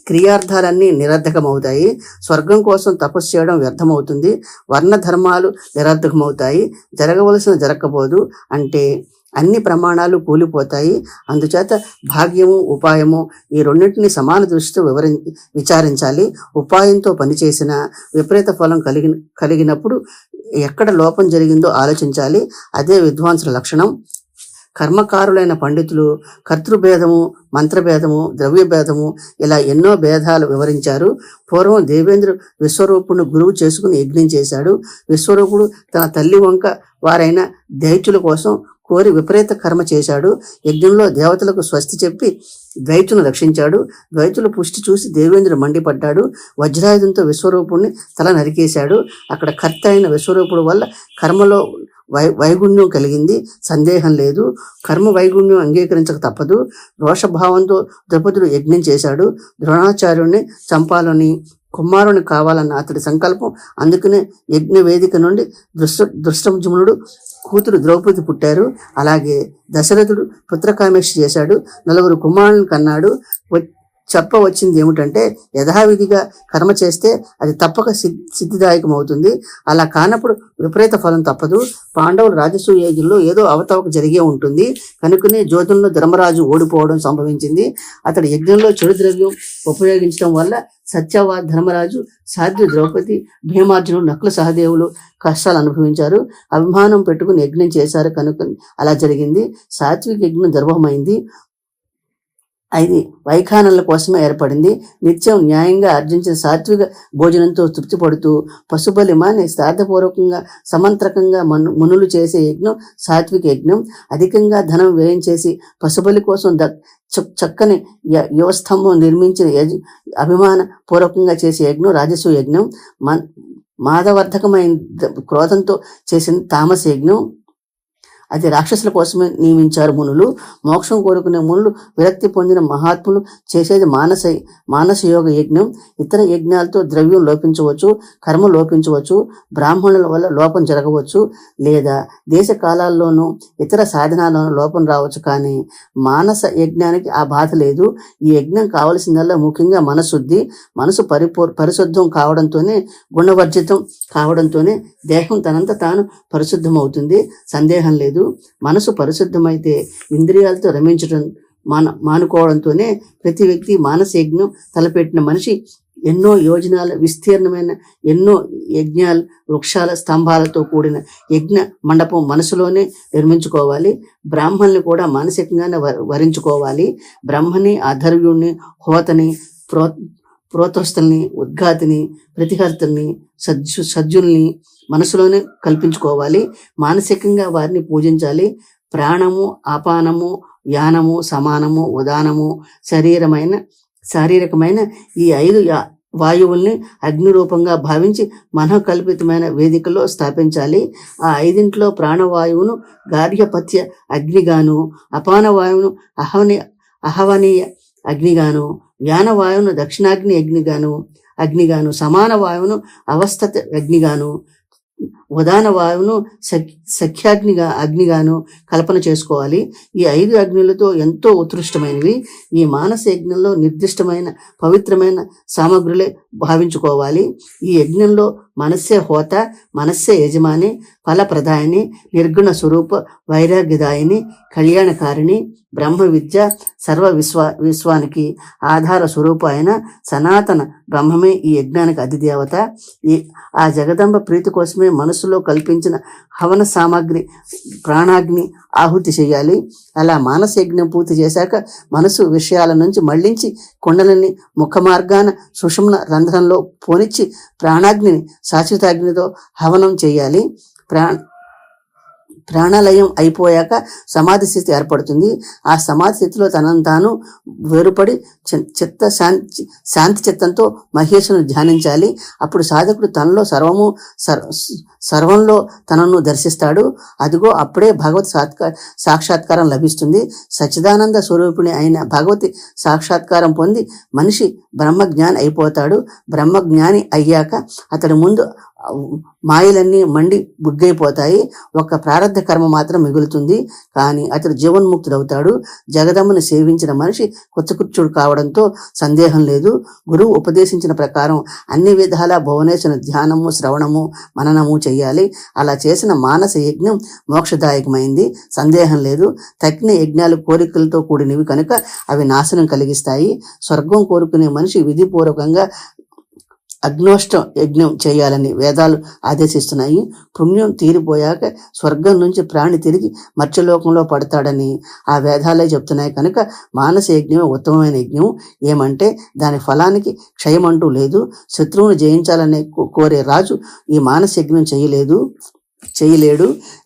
క్రియార్థాలన్నీ నిరర్ధకమవుతాయి. స్వర్గం కోసం తపస్సు చేయడం వ్యర్థమవుతుంది. వర్ణ ధర్మాలు నిరర్ధకమవుతాయి. జరగవలసిన జరగకపోదు అంటే అన్ని ప్రమాణాలు కూలిపోతాయి. అందుచేత భాగ్యము ఉపాయము ఈ రెండింటినీ సమాన దృష్టితో విచారించాలి. ఉపాయంతో పనిచేసిన విపరీత ఫలం కలిగినప్పుడు ఎక్కడ లోపం జరిగిందో ఆలోచించాలి. అదే విద్వాంసుల లక్షణం. కర్మకారులైన పండితులు కర్తృభేదము, మంత్రభేదము, ద్రవ్యభేదము ఇలా ఎన్నో భేదాలు వివరించారు. పూర్వం దేవేంద్రుడు విశ్వరూపుడిని గురువు చేసుకుని యజ్ఞం చేశాడు. విశ్వరూపుడు తన తల్లి వంక వారైన దైత్యుల కోసం కోరి విపరీత కర్మ చేశాడు. యజ్ఞంలో దేవతలకు స్వస్తి చెప్పి ద్వైతులను రక్షించాడు. ద్వైతుల పుష్టి చూసి దేవేంద్రుడు మండిపడ్డాడు. వజ్రాయుధంతో విశ్వరూపుడిని తల నరికేశాడు. అక్కడ కర్త అయిన విశ్వరూపుడు వల్ల కర్మలో వైగుణ్యం కలిగింది, సందేహం లేదు. కర్మ వైగుణ్యం అంగీకరించక తప్పదు. రోషభావంతో ద్రౌపదుడు యజ్ఞం చేశాడు. ద్రోణాచార్యుడిని చంపాలని కుమారుని కావాలన్న అతడి సంకల్పం. అందుకనే యజ్ఞ వేదిక నుండి దృష్టజుమ్నుడు కూతురు ద్రౌపది పుట్టారు. అలాగే దశరథుడు పుత్రకామేక్ష చేశాడు, 4 కుమారులను కన్నాడు. చెప్పవచ్చింది ఏమిటంటే యథావిధిగా కర్మ చేస్తే అది తప్పక సిద్ధిదాయకం అవుతుంది. అలా కానప్పుడు విపరీత ఫలం తప్పదు. పాండవులు రాజసూయ యజ్ఞంలో ఏదో అవతవక జరిగే ఉంటుంది కనుకనే జ్యోతుల్లో ధర్మరాజు ఓడిపోవడం సంభవించింది. అతడి యజ్ఞంలో చెడు ద్రవ్యం ఉపయోగించడం వల్ల సత్యవా ధర్మరాజు, సాధ్వి ద్రౌపది, భీమార్జునుడు, నకుల సహదేవులు కష్టాలు అనుభవించారు. అభిమానం పెట్టుకుని యజ్ఞం చేశారు కనుక అలా జరిగింది. సాత్విక యజ్ఞం దుర్భమైంది. అది వైఖానల కోసమే ఏర్పడింది. నిత్యం న్యాయంగా ఆర్జించిన సాత్విక భోజనంతో తృప్తి పడుతూ పశుబలి మాని శ్రాద్ధపూర్వకంగా సమంత్రకంగా మునులు చేసే యజ్ఞం సాత్విక యజ్ఞం. అధికంగా ధనం వ్యయం చేసి పశుబలి కోసం చక్కని యువస్తంభం నిర్మించిన అభిమాన పూర్వకంగా చేసే యజ్ఞం రాజసూయ యజ్ఞం. మాదవర్ధకమైన క్రోధంతో చేసిన తామస యజ్ఞం. అది రాక్షసుల కోసమే నియమించారు మునులు. మోక్షం కోరుకునే మునులు, విరక్తి పొందిన మహాత్ములు చేసేది మానస యోగ యజ్ఞం. ఇతర యజ్ఞాలతో ద్రవ్యం లోపించవచ్చు, కర్మ లోపించవచ్చు, బ్రాహ్మణుల వల్ల లోపం జరగవచ్చు, లేదా దేశ కాలాల్లోనూ ఇతర సాధనాల్లోనూ లోపం రావచ్చు. కానీ మానస యజ్ఞానికి ఆ బాధ లేదు. ఈ యజ్ఞం కావలసిందల్లా ముఖ్యంగా మనశుద్ధి. మనసు పరిశుద్ధం కావడంతోనే, గుణవర్జితం కావడంతోనే దేహం తనంత తాను పరిశుద్ధమవుతుంది, సందేహం లేదు. మనసు పరిశుద్ధమైతే ఇంద్రియాలతో రమించడం మానుకోవడంతోనే ప్రతి వ్యక్తి మానస యజ్ఞం తలపెట్టిన మనిషి ఎన్నో యోజనాల విస్తీర్ణమైన ఎన్నో యజ్ఞాలు, వృక్షాల స్తంభాలతో కూడిన యజ్ఞ మండపం మనసులోనే నిర్మించుకోవాలి. బ్రాహ్మణుల్ని కూడా మానసికంగానే వరించుకోవాలి. బ్రహ్మని, అధర్వ్యుణ్ణి, హోతని, ప్రోత్రస్తుల్ని, ఉద్ఘాతిని, ప్రతిహర్తల్ని, సజ్జుల్ని మనసులోనే కల్పించుకోవాలి. మానసికంగా వారిని పూజించాలి. ప్రాణము, అపానము, వ్యానము, సమానము, ఉదానము, శారీరకమైన ఈ 5 వాయువుల్ని అగ్ని రూపంగా భావించి మనఃకల్పితమైన వేదికలో స్థాపించాలి. ఆ 5 ప్రాణవాయువును గార్హపత్య అగ్నిగాను, అపానవాయువును అహవనీయ అగ్నిగాను, వ్యానవాయువును దక్షిణాగ్ని అగ్నిగాను, సమాన వాయువును అవస్థత అగ్నిగాను, ఉదాన వాయువును అగ్నిగాను కల్పన చేసుకోవాలి. ఈ 5 అగ్నులతో ఎంతో ఉత్కృష్టమైనవి. ఈ మానస యజ్ఞంలో నిర్దిష్టమైన పవిత్రమైన సామగ్రులే భావించుకోవాలి. ఈ యజ్ఞంలో మనస్సే హోత, మనస్సే యజమాని, ఫలప్రదాయని, నిర్గుణ స్వరూప వైరాగ్యదాయిని, కళ్యాణకారిణి, బ్రహ్మ విద్య, సర్వ విశ్వానికి ఆధార స్వరూప అయిన సనాతన బ్రహ్మమే ఈ యజ్ఞానికి అధిదేవత. ఆ జగదంబ ప్రీతి కోసమే మనసులో కల్పించిన హవన సామాగ్రి ప్రాణాగ్ని ఆహుతి చేయాలి. అలా మానస యజ్ఞం పూర్తి చేశాక మనసు విషయాల నుంచి మళ్లించి కుండలని ముఖ మార్గాన సుషుమ్న రంధ్రంలో పోనిచ్చి ప్రాణాగ్నిని శాశ్వతాగ్నితో హవనం చేయాలి. ప్రాణాలయం అయిపోయాక సమాధి స్థితి ఏర్పడుతుంది. ఆ సమాధి స్థితిలో తనను తాను వేరుపడి శాంతి చిత్తంతో మహేశ్వరుని ధ్యానించాలి. అప్పుడు సాధకుడు తనలో సర్వంలో తనను దర్శిస్తాడు. అదిగో అప్పుడే భగవత్ సాక్షాత్కారం లభిస్తుంది. సచ్చిదానంద స్వరూపిణి అయిన భగవతి సాక్షాత్కారం పొంది మనిషి బ్రహ్మజ్ఞాని అయిపోతాడు. బ్రహ్మజ్ఞాని అయ్యాక అతడి ముందు మాయలన్నీ మండి బుగ్గైపోతాయి. ఒక ప్రారంధ కర్మ మాత్రం మిగులుతుంది. కానీ అతడు జీవన్ముక్తుడవుతాడు. జగదమ్మని సేవించిన మనిషి కుచ్చకుచ్చుడు కావడంతో సందేహం లేదు. గురువు ఉపదేశించిన ప్రకారం అన్ని విధాల భువనేశ్వరుని ధ్యానము, శ్రవణము, మననము చెయ్యాలి. అలా చేసిన మానస యజ్ఞం మోక్షదాయకమైంది, సందేహం లేదు. తక్కిన యజ్ఞాలు కోరికలతో కూడినవి కనుక అవి నాశనం కలిగిస్తాయి. స్వర్గం కోరుకునే మనిషి విధిపూర్వకంగా అగ్నోష్ట యజ్ఞం చేయాలని వేదాలు ఆదేశిస్తున్నాయి. పుణ్యం తీరిపోయాక స్వర్గం నుంచి ప్రాణి తిరిగి మత్స్యలోకంలో పడతాడని ఆ వేదాలే చెప్తున్నాయి. కనుక మానస యజ్ఞమే ఉత్తమమైన యజ్ఞం. ఏమంటే దాని ఫలానికి క్షయమంటూ లేదు. శత్రువును జయించాలనే కోరే రాజు ఈ మానస యజ్ఞం చేయలేడు.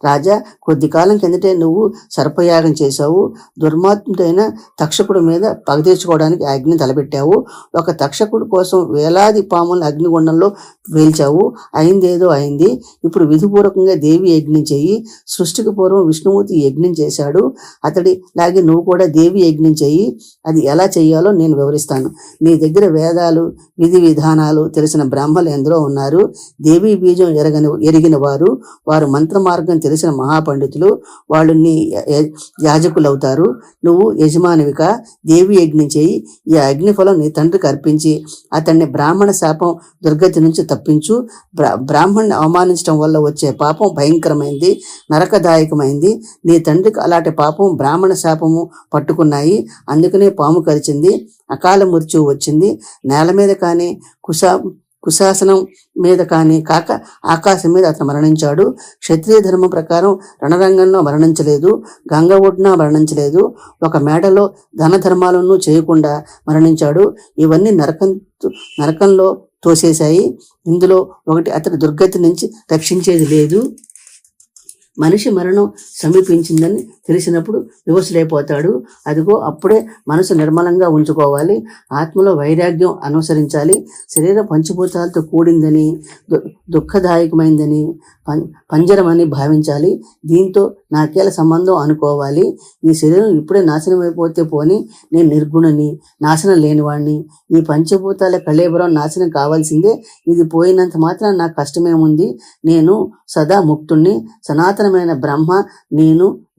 రాజా, కొద్ది కాలం కిందటే నువ్వు సర్పయాగం చేశావు. దుర్మార్గుడైన తక్షకుడి మీద పగ తీర్చుకోవడానికి అగ్ని తలపెట్టావు. ఒక తక్షకుడి కోసం వేలాది పాములను అగ్నిగుండంలో వేల్చావు. అయిందేదో అయింది. ఇప్పుడు విధిపూర్వకంగా దేవి యజ్ఞం చెయ్యి. సృష్టికి పూర్వం విష్ణుమూర్తి యజ్ఞం చేశాడు. అతడిలాగే నువ్వు కూడా దేవి యజ్ఞం చెయ్యి. అది ఎలా చెయ్యాలో నేను వివరిస్తాను. నీ దగ్గర వేదాలు, విధి విధానాలు తెలిసిన బ్రాహ్మలు ఎందరో ఉన్నారు. దేవీ బీజం ఎరిగిన వారు మంత్ర మార్గం తెలిసిన మహాపండితులు. వాళ్ళు నీ యాజకులు అవుతారు. నువ్వు యజమానివిగా దేవి యజ్ఞం చేయి. ఈ అగ్నిఫలం నీ తండ్రికి అర్పించి అతన్ని బ్రాహ్మణ శాపం దుర్గతి నుంచి తప్పించు. బ్రాహ్మణ్ణి అవమానించడం వల్ల వచ్చే పాపం భయంకరమైంది, నరకదాయకమైంది. నీ తండ్రికి అలాంటి పాపం, బ్రాహ్మణ శాపము పట్టుకున్నాయి. అందుకనే పాము కరిచింది, అకాల మృత్యువు వచ్చింది. నేల మీద కానీ కుశాసనం మీద కానీ కాక ఆకాశం మీద అతను మరణించాడు. క్షత్రియ ధర్మం ప్రకారం రణరంగంలో మరణించలేదు, గంగ ఒడ్డున మరణించలేదు, ఒక మేడలో ధన ధర్మాలను చేయకుండా మరణించాడు. ఇవన్నీ నరకంలో తోసేశాయి. ఇందులో ఒకటి, అతడు దుర్గతి నుంచి రక్షించేది లేదు. మనిషి మరణం సమీపించిందని తెలిసినప్పుడు వివసులైపోతాడు. అదిగో అప్పుడే మనసు నిర్మలంగా ఉంచుకోవాలి. ఆత్మలో వైరాగ్యం అనుసరించాలి. శరీరం పంచభూతాలతో కూడిందని, దుఃఖదాయకమైందని, పంజరమని భావించాలి. దీంతో నాకేల సంబంధం అనుకోవాలి. ఈ శరీరం ఇప్పుడే నాశనం అయిపోతే పోని, నేను నిర్గుణని, నాశనం లేనివాడిని. ఈ పంచభూతాల కళేబరం నాశనం కావాల్సిందే. ఇది పోయినంత మాత్రం నాకు కష్టమేముంది. నేను సదా ముక్తుణ్ణి, సనాతనమైన బ్రహ్మ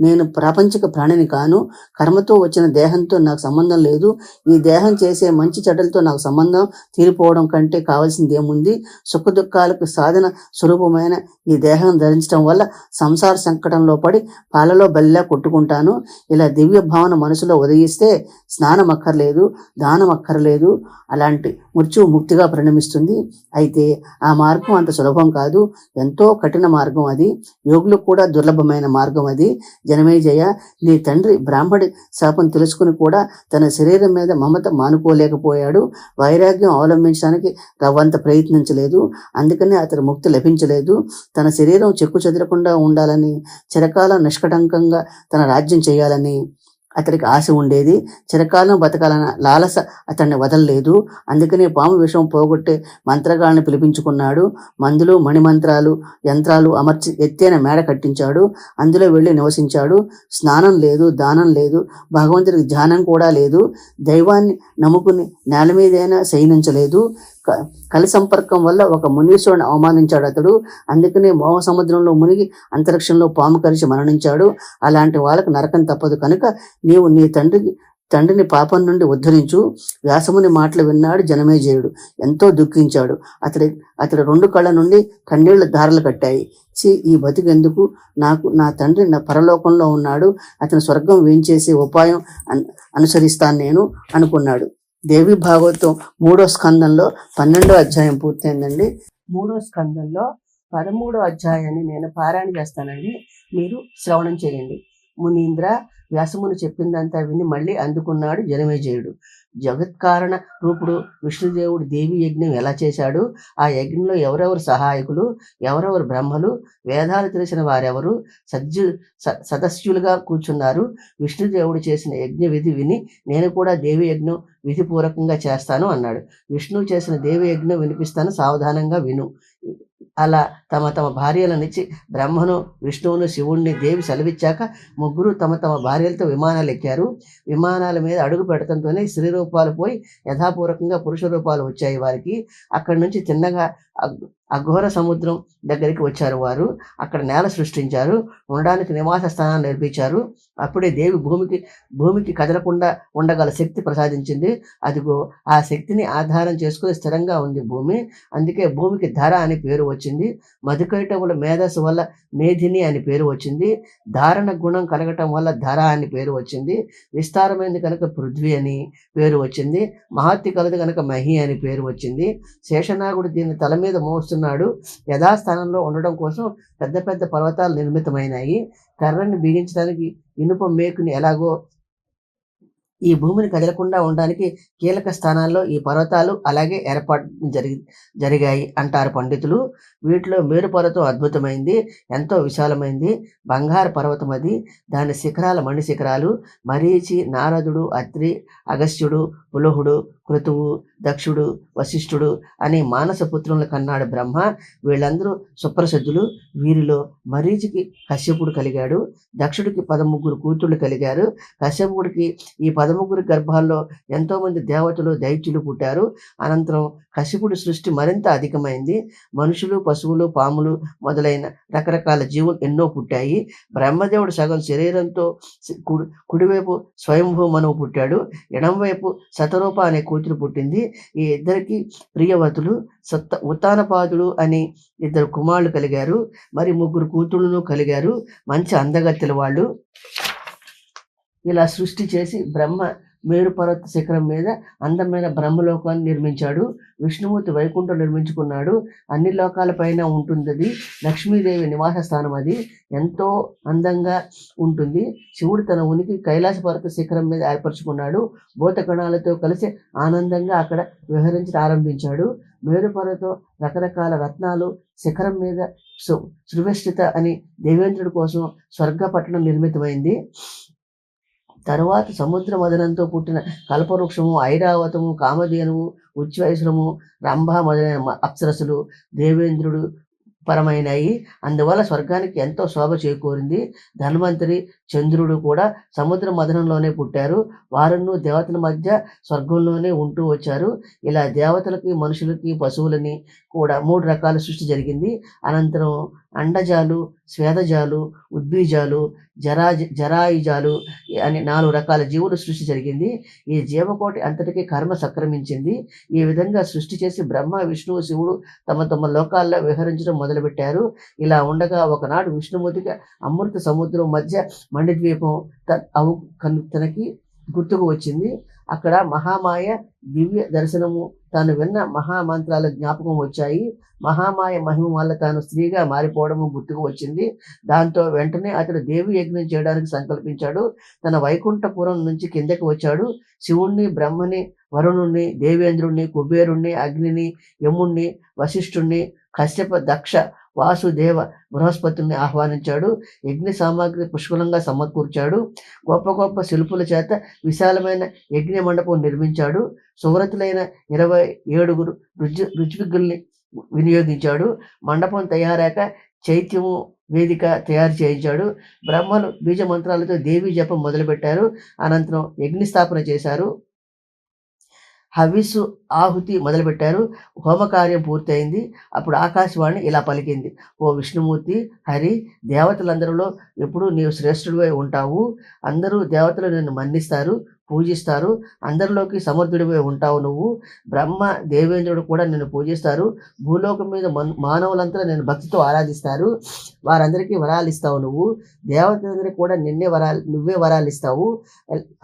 నేను ప్రాపంచిక ప్రాణిని కాను. కర్మతో వచ్చిన దేహంతో నాకు సంబంధం లేదు. ఈ దేహం చేసే మంచి చెడ్డలతో నాకు సంబంధం తీరిపోవడం కంటే కావాల్సింది ఏముంది. సుఖ దుఃఖాలకు సాధన స్వరూపమైన ఈ దేహం ధరించడం వల్ల సంసార సంకటంలో పడి పాలలో బల్లిలా కొట్టుకుంటాను. ఇలా దివ్య భావన మనసులో ఉదయిస్తే స్నానం అక్కర్లేదు, దానం అక్కర్లేదు. అలాంటి మృత్యువు ముక్తిగా పరిణమిస్తుంది. అయితే ఆ మార్గం అంత సులభం కాదు, ఎంతో కఠిన మార్గం అది. యోగులకు కూడా దుర్లభమైన మార్గం అది. జనమేజయ, నీ తండ్రి బ్రాహ్మడి శాపం తెలుసుకుని కూడా తన శరీరం మీద మమత మానుకోలేకపోయాడు. వైరాగ్యం అవలంబించడానికి రవ్వంత ప్రయత్నించలేదు. అందుకనే అతను ముక్తి లభించలేదు. తన శరీరం చెక్కు చెదరకుండా ఉండాలని, చిరకాలం నిష్కటంకంగా తన రాజ్యం చేయాలని అతడికి ఆశ ఉండేది. చిరకాలం బతకాలన్న లాలస అతన్ని వదలలేదు. అందుకనే పాము విషం పోగొట్టే మంత్రగాళ్ళని పిలిపించుకున్నాడు. మందులు, మణిమంత్రాలు, యంత్రాలు అమర్చి ఎత్తైన మేడ కట్టించాడు. అందులో వెళ్ళి నివసించాడు. స్నానం లేదు, దానం లేదు, భగవంతుడికి ధ్యానం కూడా లేదు. దైవాన్ని నమ్ముకుని నేల మీదైనా శయనించలేదు. కలి సంపర్కం వల్ల ఒక మునీశ్వరుని అవమానించాడు అతడు. అందుకనే మోహ సముద్రంలో మునిగి అంతరిక్షంలో పాము కరిచి మరణించాడు. అలాంటి వాళ్ళకు నరకం తప్పదు. కనుక నీవు నీ తండ్రిని పాపం నుండి ఉద్ధరించు. వ్యాసముని మాటలు విన్నాడు జనమేజయుడు. ఎంతో దుఃఖించాడు. అతడి 2 కళ్ళ నుండి కన్నీళ్ల ధారలు కట్టాయి. ఈ బతికెందుకు? నా తండ్రి నా పరలోకంలో ఉన్నాడు. అతని స్వర్గం వేంచేసే ఉపాయం అనుసరిస్తాను నేను అనుకున్నాడు. దేవి భాగవతం 3వ స్కందంలో 12వ అధ్యాయం పూర్తయిందండి. 3వ స్కందంలో 13వ అధ్యాయాన్ని నేను పారాయణ చేస్తానండి. మీరు శ్రవణం చేయండి. మునీంద్ర, వ్యాసముని చెప్పిందంతా విని మళ్ళీ అందుకున్నాడు జనమేజయుడు. జగత్కారణ రూపుడు విష్ణుదేవుడు దేవి యజ్ఞం ఎలా చేశాడు, ఆ యజ్ఞంలో ఎవరెవరు సహాయకులు, ఎవరెవరు బ్రహ్మలు, వేదాలు తెలిసిన వారెవరు సదస్యులుగా కూర్చున్నారు, విష్ణుదేవుడు చేసిన యజ్ఞ విధి విని నేను కూడా దేవి యజ్ఞం విధిపూర్వకంగా చేస్తాను అన్నాడు. విష్ణువు చేసిన దేవి యజ్ఞం వినిపిస్తాను, సావధానంగా విను. అలా తమ తమ భార్యలనిచ్చి బ్రహ్మను, విష్ణువును, శివుణ్ణి దేవి సెలవిచ్చాక ముగ్గురు తమ తమ భార్యలతో విమానాలు ఎక్కారు. విమానాల మీద అడుగు పెడతంతోనే స్త్రీ రూపాలు పోయి యథాపూర్వకంగా పురుష రూపాలు వచ్చాయి వారికి. అక్కడి నుంచి తిన్నగా అఘోర సముద్రం దగ్గరికి వచ్చారు వారు. అక్కడ నేల సృష్టించారు, ఉండడానికి నివాస స్థానాన్ని నిర్మించారు. అప్పుడే దేవి భూమికి కదలకుండా ఉండగల శక్తి ప్రసాదించింది. అదిగో ఆ శక్తిని ఆధారం చేసుకుని స్థిరంగా ఉంది భూమి. అందుకే భూమికి ధర అని పేరు వచ్చింది. మధుకైటవుల మేధస్సు వల్ల మేధిని అని పేరు వచ్చింది. ధారణ గుణం కలగటం వల్ల ధర అని పేరు వచ్చింది. విస్తారమైనది కనుక పృథ్వీ అని పేరు వచ్చింది. మహత్తి కలది కనుక మహి అని పేరు వచ్చింది. శేషనాగుడు దీన్ని తల మీద మోస్తున్నాడు. యథాస్థానంలో ఉండడం కోసం పెద్ద పెద్ద పర్వతాలు నిర్మితమైనాయి. కర్రని బిగించడానికి ఇనుప మేకుని ఎలాగో ఈ భూమిని కదలకుండా ఉండడానికి కీలక స్థానాల్లో ఈ పర్వతాలు అలాగే ఏర్పాటు జరిగాయి అంటారు పండితులు. వీటిలో మేరు పర్వతం అద్భుతమైంది, ఎంతో విశాలమైంది. బంగారు పర్వతం అది. దాని శిఖరాల మణి శిఖరాలు. మరీచి, నారదుడు, అత్రి, అగస్త్యుడు, పులహుడు, క్రతువు, దక్షుడు, వశిష్ఠుడు అని మానసపుత్రులను కన్నాడు బ్రహ్మ. వీళ్ళందరూ సుప్రసిద్ధులు. వీరిలో మరీచికి కశ్యపుడు కలిగాడు. దక్షుడికి 13 కూతుళ్ళు కలిగారు. కశ్యపుడికి ఈ 13 గర్భాల్లో ఎంతోమంది దేవతలు, దైత్యులు పుట్టారు. అనంతరం కశ్యపుడి సృష్టి మరింత అధికమైంది. మనుషులు, పశువులు, పాములు మొదలైన రకరకాల జీవులు ఎన్నో పుట్టాయి. బ్రహ్మదేవుడు సగం శరీరంతో కుడివైపు స్వయంభూ మనువు పుట్టాడు. ఎడంవైపు శతరూప అనే కూతురు పుట్టింది. ఈ ఇద్దరికి ప్రియవతులు. ఉత్తానపాదుడు అని 2 కుమారులు కలిగారు. మరి 3 కూతుళ్ళను కలిగారు. మంచి అందగత్తెల వాళ్ళు. ఇలా సృష్టి చేసి బ్రహ్మ మేరు పర్వత శిఖరం మీద అందమైన బ్రహ్మలోకాన్ని నిర్మించాడు. విష్ణుమూర్తి వైకుంఠం నిర్మించుకున్నాడు. అన్ని లోకాలపైన ఉంటుంది అది. లక్ష్మీదేవి నివాస స్థానం అది. ఎంతో అందంగా ఉంటుంది. శివుడు తన ఉనికి కైలాస పర్వత శిఖరం మీద ఏర్పరచుకున్నాడు. భూతగణాలతో కలిసి ఆనందంగా అక్కడ విహరించి ఆరంభించాడు. మేరు పర్వతం రకరకాల రత్నాలు శిఖరం మీద సువ్యస్థిత అని దేవేంద్రుడి కోసం స్వర్గపట్టణం నిర్మితమైంది. తరువాత సముద్ర మదనంతో పుట్టిన కల్పవృక్షము, ఐరావతము, కామధేనువు, ఉచ్ఛ్వైశ్రము, రంభ మొదలైన అప్సరసులు దేవేంద్రుడు పరమైనాయి. అందువల్ల స్వర్గానికి ఎంతో శోభ చేకూరింది. ధన్వంతరి, చంద్రుడు కూడా సముద్ర మదనంలోనే పుట్టారు. వారును దేవతల మధ్య స్వర్గంలోనే ఉంటూ వచ్చారు. ఇలా దేవతలకి, మనుషులకి, పశువులని కూడా 3 రకాల సృష్టి జరిగింది. అనంతరం అండజాలు, స్వేదజాలు, ఉద్బీజాలు, జరాయుజాలు అని 4 రకాల జీవుల సృష్టి జరిగింది. ఈ జీవకోటి అంతటికీ కర్మ సంక్రమించింది. ఈ విధంగా సృష్టి చేసి బ్రహ్మ, విష్ణువు, శివుడు తమ తమ లోకాల్లో విహరించడం మొదలుపెట్టారు. ఇలా ఉండగా ఒకనాడు విష్ణుమూర్తికి అమృత సముద్రం మధ్య మణిద్వీపం తనకి గుర్తుకు వచ్చింది. అక్కడ మహామాయ దివ్య దర్శనము, తాను విన్న మహామంత్రాల జ్ఞాపకం వచ్చాయి. మహామాయ మహిమ వల్ల తాను స్త్రీగా మారిపోవడము గుర్తుకు వచ్చింది. దాంతో వెంటనే అతడు దేవి యజ్ఞం చేయడానికి సంకల్పించాడు. తన వైకుంఠపురం నుంచి కిందకి వచ్చాడు. శివుణ్ణి, బ్రహ్మని, వరుణుణ్ణి, దేవేంద్రుణ్ణి, కుబేరుణ్ణి, అగ్నిని, యముణ్ణి, వశిష్ఠుణ్ణి, కశ్యప, దక్ష, వాసుదేవ, బృహస్పతిని ఆహ్వానించాడు. యజ్ఞ సామాగ్రి పుష్కలంగా సమకూర్చాడు. గొప్ప గొప్ప శిల్పుల చేత విశాలమైన యజ్ఞ మండపం నిర్మించాడు. సువ్రతులైన 27 రుచివిగ్గుల్ని వినియోగించాడు. మండపం తయారాక చైత్యము, వేదిక తయారు చేయించాడు. బ్రహ్మలు బీజ మంత్రాలతో దేవీ జపం మొదలుపెట్టారు. అనంతరం యజ్ఞస్థాపన చేశారు. హవిస్సు, ఆహుతి మొదలుపెట్టారు. హోమకార్యం పూర్తయింది. అప్పుడు ఆకాశవాణి ఇలా పలికింది: ఓ విష్ణుమూర్తి, హరి, దేవతలందరిలో ఎప్పుడు నీవు శ్రేష్ఠుడివై ఉంటావు. అందరూ దేవతలు నిన్ను మన్నిస్తారు, పూజిస్తారు. అందరిలోకి సమర్థుడివై ఉంటావు నువ్వు. బ్రహ్మ, దేవేంద్రుడు కూడా నిన్ను పూజిస్తారు. భూలోకం మీద మానవులంతా నేను భక్తితో ఆరాధిస్తారు. వారందరికీ వరాలు ఇస్తావు నువ్వు. దేవతలందరికీ కూడా నువ్వే వరాలు ఇస్తావు.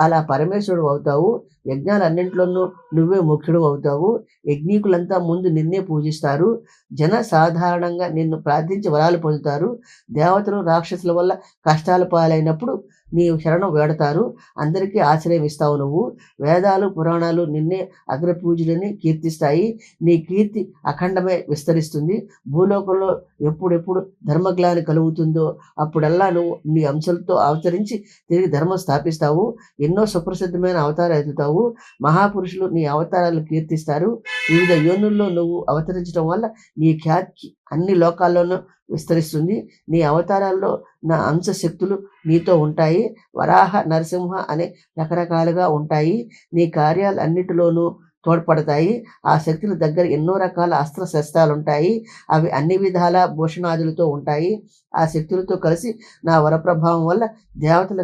అలా పరమేశ్వరుడు అవుతావు. యజ్ఞాలన్నింటిలోనూ నువ్వే ముఖ్యుడు అవుతావు. యజ్ఞీకులంతా ముందు నిన్నే పూజిస్తారు. జన సాధారణంగా నిన్ను ప్రార్థించి వరాలు పొందుతారు. దేవతలు, రాక్షసుల వల్ల కష్టాల పాలైనప్పుడు నీ శరణం వేడతారు, అందరికీ ఆశ్రయం ఇస్తావు నువ్వు. వేదాలు పురాణాలు నిన్నే అగ్రపూజులని కీర్తిస్తాయి. నీ కీర్తి అఖండమే విస్తరిస్తుంది. భూలోకంలో ఎప్పుడెప్పుడు ధర్మగ్లాని కలుగుతుందో అప్పుడల్లా నువ్వు నీ అంశాలతో అవతరించి తిరిగి ధర్మం స్థాపిస్తావు. ఎన్నో సుప్రసిద్ధమైన అవతారాలు ఎత్తుతావు. మహాపురుషులు నీ అవతారాలు కీర్తిస్తారు. వివిధ యోనుల్లో నువ్వు అవతరించడం వల్ల నీ ఖ్యాతి అన్ని లోకాల్లోనూ విస్తరిస్తుంది. నీ అవతారాల్లో నా అంశశక్తులు నీతో ఉంటాయి. వరాహ, నరసింహ అనే రకరకాలుగా ఉంటాయి. నీ కార్యాలు అన్నిటిలోనూ తోడ్పడతాయి. ఆ శక్తుల దగ్గర ఎన్నో రకాల అస్త్ర శస్త్రాలు ఉంటాయి. అవి అన్ని విధాల భూషణాదులతో ఉంటాయి. ఆ శక్తులతో కలిసి నా వరప్రభావం వల్ల దేవతల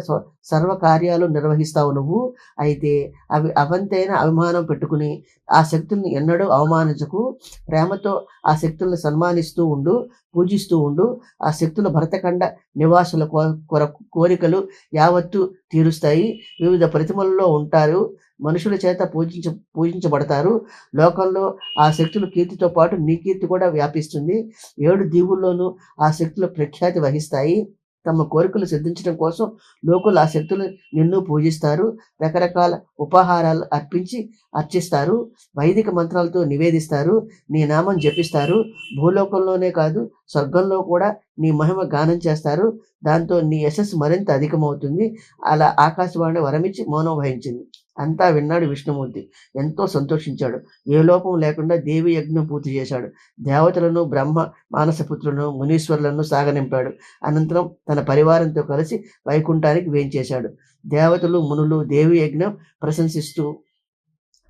సర్వ కార్యాలు నిర్వహిస్తావు నువ్వు. అయితే అవి అవంతైన అభిమానం పెట్టుకుని ఆ శక్తుల్ని ఎన్నడూ అవమానించకు. ప్రేమతో ఆ శక్తులను సన్మానిస్తూ ఉండు, పూజిస్తూ ఉండు. ఆ శక్తుల భరతఖండ నివాసుల కోరికలు యావత్తు తీరుస్తాయి. వివిధ ప్రతిమలలో ఉంటారు. మనుషుల చేత పూజించబడతారు. లోకంలో ఆ శక్తుల కీర్తితో పాటు నీ కీర్తి కూడా వ్యాపిస్తుంది. 7 దీవుల్లోనూ ఆ శక్తుల ప్రఖ్యాతి వహిస్తాయి. తమ కోరికలు సిద్ధించడం కోసం లోకులు ఆ శక్తులు నిన్ను పూజిస్తారు. రకరకాల ఉపహారాలు అర్చిస్తారు. వైదిక మంత్రాలతో నివేదిస్తారు. నీ నామం జపిస్తారు. భూలోకంలోనే కాదు స్వర్గంలో కూడా నీ మహిమ గానం చేస్తారు. దాంతో నీ యశస్సు మరింత అధికమవుతుంది. అలా ఆకాశవాణి వరమిచ్చి మౌనం వహించింది. అంతా విన్నాడు విష్ణుమూర్తి. ఎంతో సంతోషించాడు. ఏ లోపం లేకుండా దేవి యజ్ఞం పూర్తి చేశాడు. దేవతలను, బ్రహ్మ మానసపుత్రులను, మునీశ్వరులను సాగనింపాడు. అనంతరం తన పరివారంతో కలిసి వైకుంఠానికి వేంచేశాడు. దేవతలు, మునులు దేవి యజ్ఞం ప్రశంసిస్తూ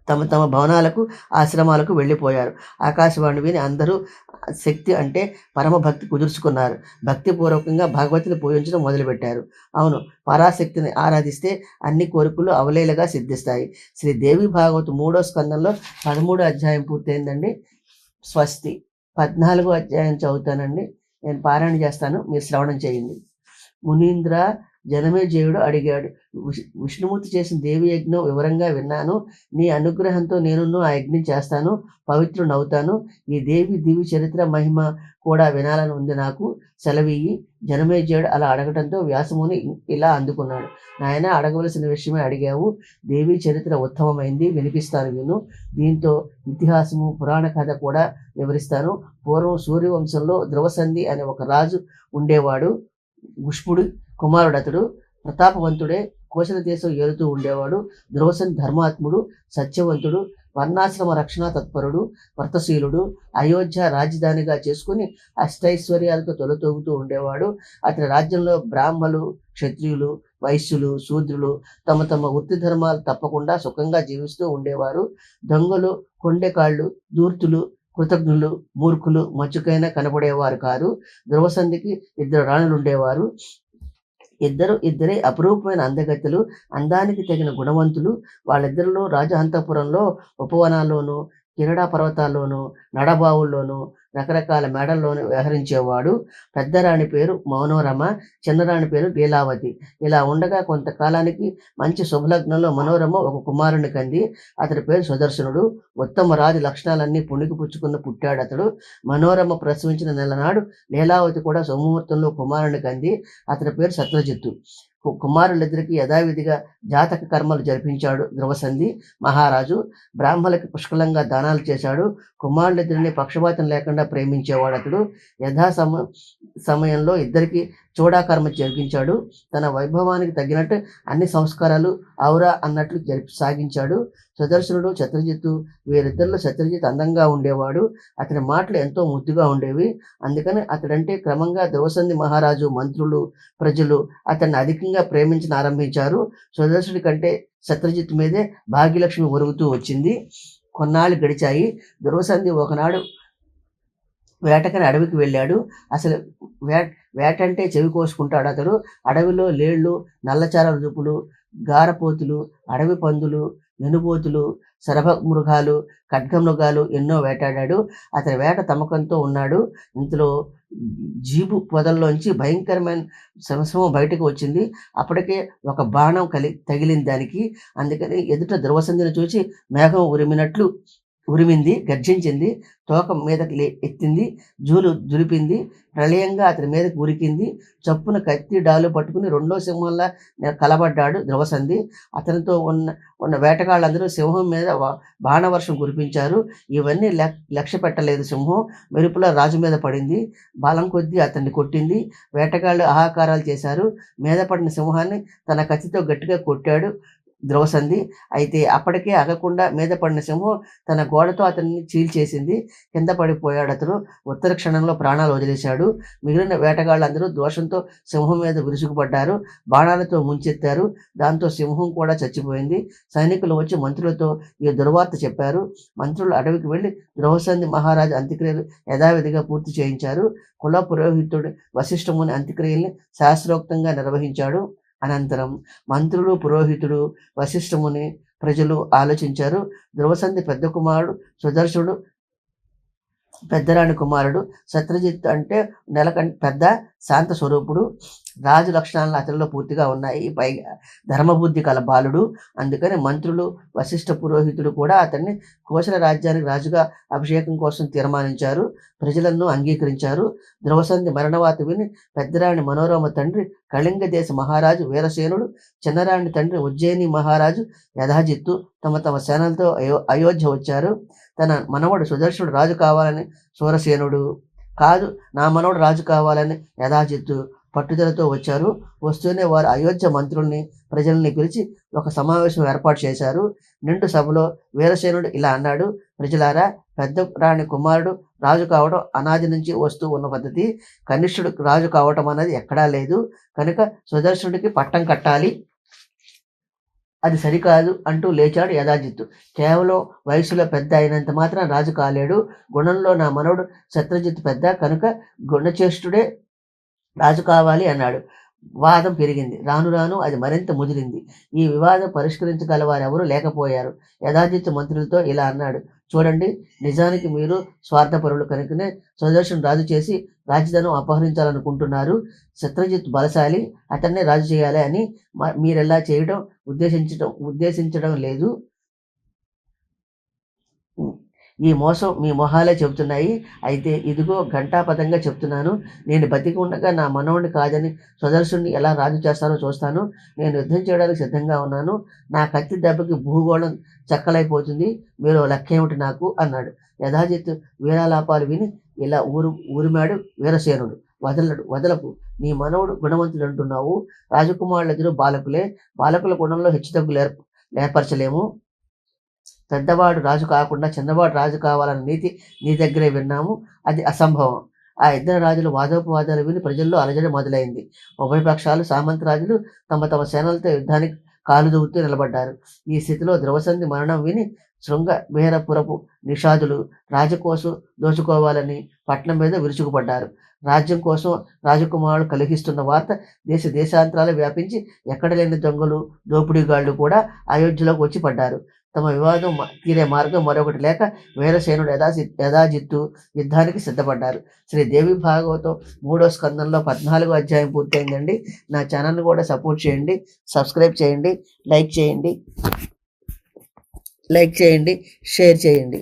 తమ తమ భవనాలకు, ఆశ్రమాలకు వెళ్ళిపోయారు. ఆకాశవాణి విని అందరూ శక్తి అంటే పరమభక్తి కుదుర్చుకున్నారు. భక్తిపూర్వకంగా భగవతిని పూజించడం మొదలుపెట్టారు. అవును, పరాశక్తిని ఆరాధిస్తే అన్ని కోరికలు అవలేలగా సిద్ధిస్తాయి. శ్రీ దేవి భాగవతం 3వ స్కందంలో 13వ అధ్యాయం పూర్తయిందండి. స్వస్తి. 14వ అధ్యాయం చదువుతానండి. నేను పారాయణ చేస్తాను, మీరు శ్రవణం చేయండి. మునీంద్ర, జనమేజయుడు అడిగాడు, విష్ణుమూర్తి చేసిన దేవి యజ్ఞం వివరంగా విన్నాను. నీ అనుగ్రహంతో నేను ఆ యజ్ఞం చేస్తాను, పవిత్రునవుతాను. ఈ దేవి దివి చరిత్ర మహిమ కూడా వినాలని ఉంది నాకు, సెలవియ్యి. జనమేజయుడు అలా అడగటంతో వ్యాసముని ఇలా అందుకున్నాడు. నాయన, అడగవలసిన విషయమే అడిగావు. దేవి చరిత్ర ఉత్తమమైంది, వినిపిస్తాను విను. దీంతో ఇతిహాసము, పురాణ కథ కూడా వివరిస్తాను. పూర్వం సూర్యవంశంలో ధ్రువసంధి అనే ఒక రాజు ఉండేవాడు. పుష్పుడు కుమారుడు అతడు. ప్రతాపవంతుడే. కోశల దేశం ఏలుతూ ఉండేవాడు. ధ్రువసన్ ధర్మాత్ముడు, సత్యవంతుడు, వర్ణాశ్రమ రక్షణ తత్పరుడు, వ్రతశీలుడు. అయోధ్య రాజధానిగా చేసుకుని అష్టైశ్వర్యాలతో తొలతూగుతూ ఉండేవాడు. అతని రాజ్యంలో బ్రాహ్మలు, క్షత్రియులు, వైశ్యులు, శూద్రులు తమ తమ వృత్తి ధర్మాలు తప్పకుండా సుఖంగా జీవిస్తూ ఉండేవారు. దొంగలు, కొండెకాళ్ళు, దూర్తులు, కృతజ్ఞులు, మూర్ఖులు మచ్చుకైనా కనబడేవారు కాదు. ధ్రువసంధికి 2 రాణులు ఉండేవారు. ఇద్దరే అపురూపమైన అందగత్తెలు, అందానికి తగిన గుణవంతులు. వాళ్ళిద్దరిలో రాజ అంతఃపురంలో ఉపవనాల్లోనూ, కిరడా పర్వతాల్లోనూ, నడబావుల్లోనూ, రకరకాల మేడల్లోనూ వ్యవహరించేవాడు. పెద్దరాణి పేరు మనోరమ, చిన్నరాణి పేరు లీలావతి. ఇలా ఉండగా కొంతకాలానికి మంచి శుభలగ్నంలో మనోరమ ఒక కుమారుని కంది. అతడి పేరు సుదర్శనుడు. ఉత్తమ రాజు లక్షణాలన్నీ పుణికిపుచ్చుకున్న పుట్టాడు అతడు. మనోరమ ప్రసవించిన నెలనాడు లీలావతి కూడా సుముహూర్తంలో కుమారుని కంది. అతడి పేరు సత్రజిత్తు. కుమారులిద్దరికి యథావిధిగా జాతక కర్మలు జరిపించాడు ధ్రువసంధి మహారాజు. బ్రాహ్మణులకి పుష్కలంగా దానాలు చేశాడు. కుమారులిద్దరిని పక్షపాతం లేకుండా ప్రేమించేవాడు అతడు. సమయంలో ఇద్దరికి చూడాకర్మ జరిగించాడు. తన వైభవానికి తగినట్టు అన్ని సంస్కారాలు ఔరా అన్నట్లు సాగించాడు. సుదర్శనుడు, శత్రుజిత్తు, వీరిద్దరిలో శత్రుజిత్ అందంగా ఉండేవాడు. అతని మాటలు ఎంతో ముద్దుగా ఉండేవి. అందుకని అతడంటే క్రమంగా ధ్రువసంధి మహారాజు, మంత్రులు, ప్రజలు అతన్ని అధికంగా ప్రేమించడం ఆరంభించారు. సుదర్శనుడి కంటే శత్రుజిత్ మీదే భాగ్యలక్ష్మి ఒరుగుతూ వచ్చింది. కొన్నాళ్ళు గడిచాయి. ధ్రువసంధి ఒకనాడు వేటకని అడవికి వెళ్ళాడు. అసలు వేటంటే చెవి కోసుకుంటాడు అతడు. అడవిలో లేళ్ళు, నల్లచార రుపులు, గారపోతులు, అడవి పందులు, వెనుబోతులు, శరభ మృగాలు, ఖడ్గమృగాలు ఎన్నో వేటాడాడు. అతని వేట తమకంతో ఉన్నాడు. ఇంతలో జీబు పొదల్లోంచి భయంకరమైన సింహం బయటకు వచ్చింది. అప్పటికే ఒక బాణం తగిలింది దానికి. అందుకని ఎదుట ధ్రువసంధిని చూసి మేఘం ఉరిమినట్లు ఉరిమింది, గర్జించింది, తోక మీదకి ఎత్తింది, జూలు దులిపింది, ప్రళయంగా అతని మీదకి ఉరికింది. చప్పున కత్తి డాలు పట్టుకుని రెండో సింహంలా కలబడ్డాడు ద్రవసంధి. అతనితో ఉన్న వేటగాళ్ళందరూ సింహం మీద బాణవర్షం కురిపించారు. ఇవన్నీ లక్ష్య పెట్టలేదు. సింహం మెరుపుల రాజు మీద పడింది. బలం కొద్దీ అతన్ని కొట్టింది. వేటగాళ్ళు ఆహాకారాలు చేశారు. మీద పడిన సింహాన్ని తన కత్తితో గట్టిగా కొట్టాడు ద్రవసంధి. అయితే అప్పటికే ఆగకుండా మీద పడిన సింహం తన గోడతో అతన్ని చీల్చేసింది. కింద పడిపోయాడు అతను. ఉత్తర క్షణంలో ప్రాణాలు వదిలేశాడు. మిగిలిన వేటగాళ్ళందరూ దోషంతో సింహం మీద విరుచుకుపడ్డారు. బాణాలతో ముంచెత్తారు. దాంతో సింహం కూడా చచ్చిపోయింది. సైనికులు వచ్చి మంత్రులతో ఈ దుర్వార్త చెప్పారు. మంత్రులు అడవికి వెళ్ళి ద్రవసంధి మహారాజు అంత్యక్రియలు యథావిధిగా పూర్తి చేయించారు. కుల పురోహితుడు వశిష్ఠముని అంత్యక్రియల్ని శాస్త్రోక్తంగా నిర్వహించాడు. అనంతరం మంత్రులు, పురోహితుడు, వశిష్ఠముని, ప్రజలు ఆలోచించారు. ద్రవసంధి పెద్ద కుమారుడు సుదర్శనుడు పెద్దరాణి కుమారుడు. శత్రుజిత్ అంటే నెలకంటే పెద్ద, శాంత స్వరూపుడు. రాజు లక్షణాలను అతనిలో పూర్తిగా ఉన్నాయి. పైగా ధర్మబుద్ధి కల బాలుడు. అందుకని మంత్రులు, వశిష్ఠ పురోహితుడు కూడా అతన్ని కోశల రాజ్యానికి రాజుగా అభిషేకం కోసం తీర్మానించారు. ప్రజలను అంగీకరించారు. ద్రవసంధి మరణవాత విని పెద్దరాణి మనోరమ తండ్రి కళింగ దేశ మహారాజు వీరసేనుడు, చిన్నరాణి తండ్రి ఉజ్జయిని మహారాజు యధాజిత్తు తమ తమ సేనలతో అయోధ్య వచ్చారు. తన మనవడు సుదర్శనుడు రాజు కావాలని సూరసేనుడు, కాదు నా మనవడు రాజు కావాలని యధాజిత్తు పట్టుదలతో వచ్చారు. వస్తూనే వారు అయోధ్య మంత్రుల్ని, ప్రజల్ని పిలిచి ఒక సమావేశం ఏర్పాటు చేశారు. నిండు సభలో వీరసేనుడు ఇలా అన్నాడు: ప్రజలారా, పెద్ద రాణి కుమారుడు రాజు కావడం అనాది నుంచి వస్తూ ఉన్న పద్ధతి. కనిష్ఠుడు రాజు కావటం అన్నది ఎక్కడా లేదు. కనుక సుదర్శనుడికి పట్టం కట్టాలి. అది సరికాదు అంటూ లేచాడు యధాజిత్తు. కేవలం వయసులో పెద్ద అయినంత మాత్రం రాజు కాలేడు. గుణంలో నా మనవడు శత్రుజిత్తు పెద్ద, కనుక గుణచేష్టుడే రాజు కావాలి అన్నాడు. వాదం పెరిగింది. రాను రాను అది మరింత ముదిరింది. ఈ వివాదం పరిష్కరించగలవారెవరూ లేకపోయారు. యధాజిత్తు మంత్రులతో ఇలా అన్నాడు: చూడండి, నిజానికి మీరు స్వార్థపరులు కనుకనే సుదర్శన్ రాజు చేసి రాజధానం అపహరించాలనుకుంటున్నారు. శత్రుజిత్ బలశాలి, అతన్నే రాజు చేయాలి అని మీరెలా చేయడం ఉద్దేశించడం లేదు. ఈ మోసం మీ మొహాలే చెబుతున్నాయి. అయితే ఇదిగో ఘంటాపథంగా చెప్తున్నాను. నేను బతికి ఉండగా నా మనవుడిని కాదని సుదర్శుని ఎలా రాజు చేస్తానో చూస్తాను. నేను యుద్ధం చేయడానికి సిద్ధంగా ఉన్నాను. నా కత్తి దెబ్బకి భూగోళం చెక్కలైపోతుంది. మీరు లెక్కేమిటి నాకు అన్నాడు. యధాజిత్తు వీరాలాపాలు విని ఇలా ఊరిమాడు వీరసేనుడు. వదలకు, నీ మనవుడు గుణవంతుడు అంటున్నావు. రాజకుమారులందరూ బాలకులే. బాలకుల గుణంలో హెచ్చుతగ్గులు ఏర్పరచలేము. పెద్దవాడు రాజు కాకుండా చిన్నవాడు రాజు కావాలన్న నీతి నీ దగ్గరే విన్నాము. అది అసంభవం. ఆ ఇద్దరు రాజులు వాదోపవాదాలు విని ప్రజల్లో అలజడి మొదలైంది. ఉభయ పక్షాలు సామంత రాజులు తమ తమ సేనలతో యుద్ధానికి కాలు దూవుతూ నిలబడ్డారు. ఈ స్థితిలో ద్రవసంధి మరణం విని శృంగ బేరపురపు నిషాదులు రాజకోసం దోచుకోవాలని పట్నం మీద విరుచుకుపడ్డారు. రాజ్యం కోసం రాజకుమారుడు కలిగిస్తున్న వార్త దేశాంతరాలు వ్యాపించి ఎక్కడ లేని దొంగలు, దోపిడీగాళ్లు కూడా అయోధ్యలోకి వచ్చి పడ్డారు. తమ వివాదం తీరే మార్గం మరొకటి లేక వీరసేనుడు యధాజిత్తు యుద్ధానికి సిద్ధపడ్డారు. శ్రీ దేవి భాగవతం 3వ స్కందంలో 14వ అధ్యాయం పూర్తయిందండి. నా ఛానల్ని కూడా సపోర్ట్ చేయండి, సబ్స్క్రైబ్ చేయండి, లైక్ చేయండి, షేర్ చేయండి.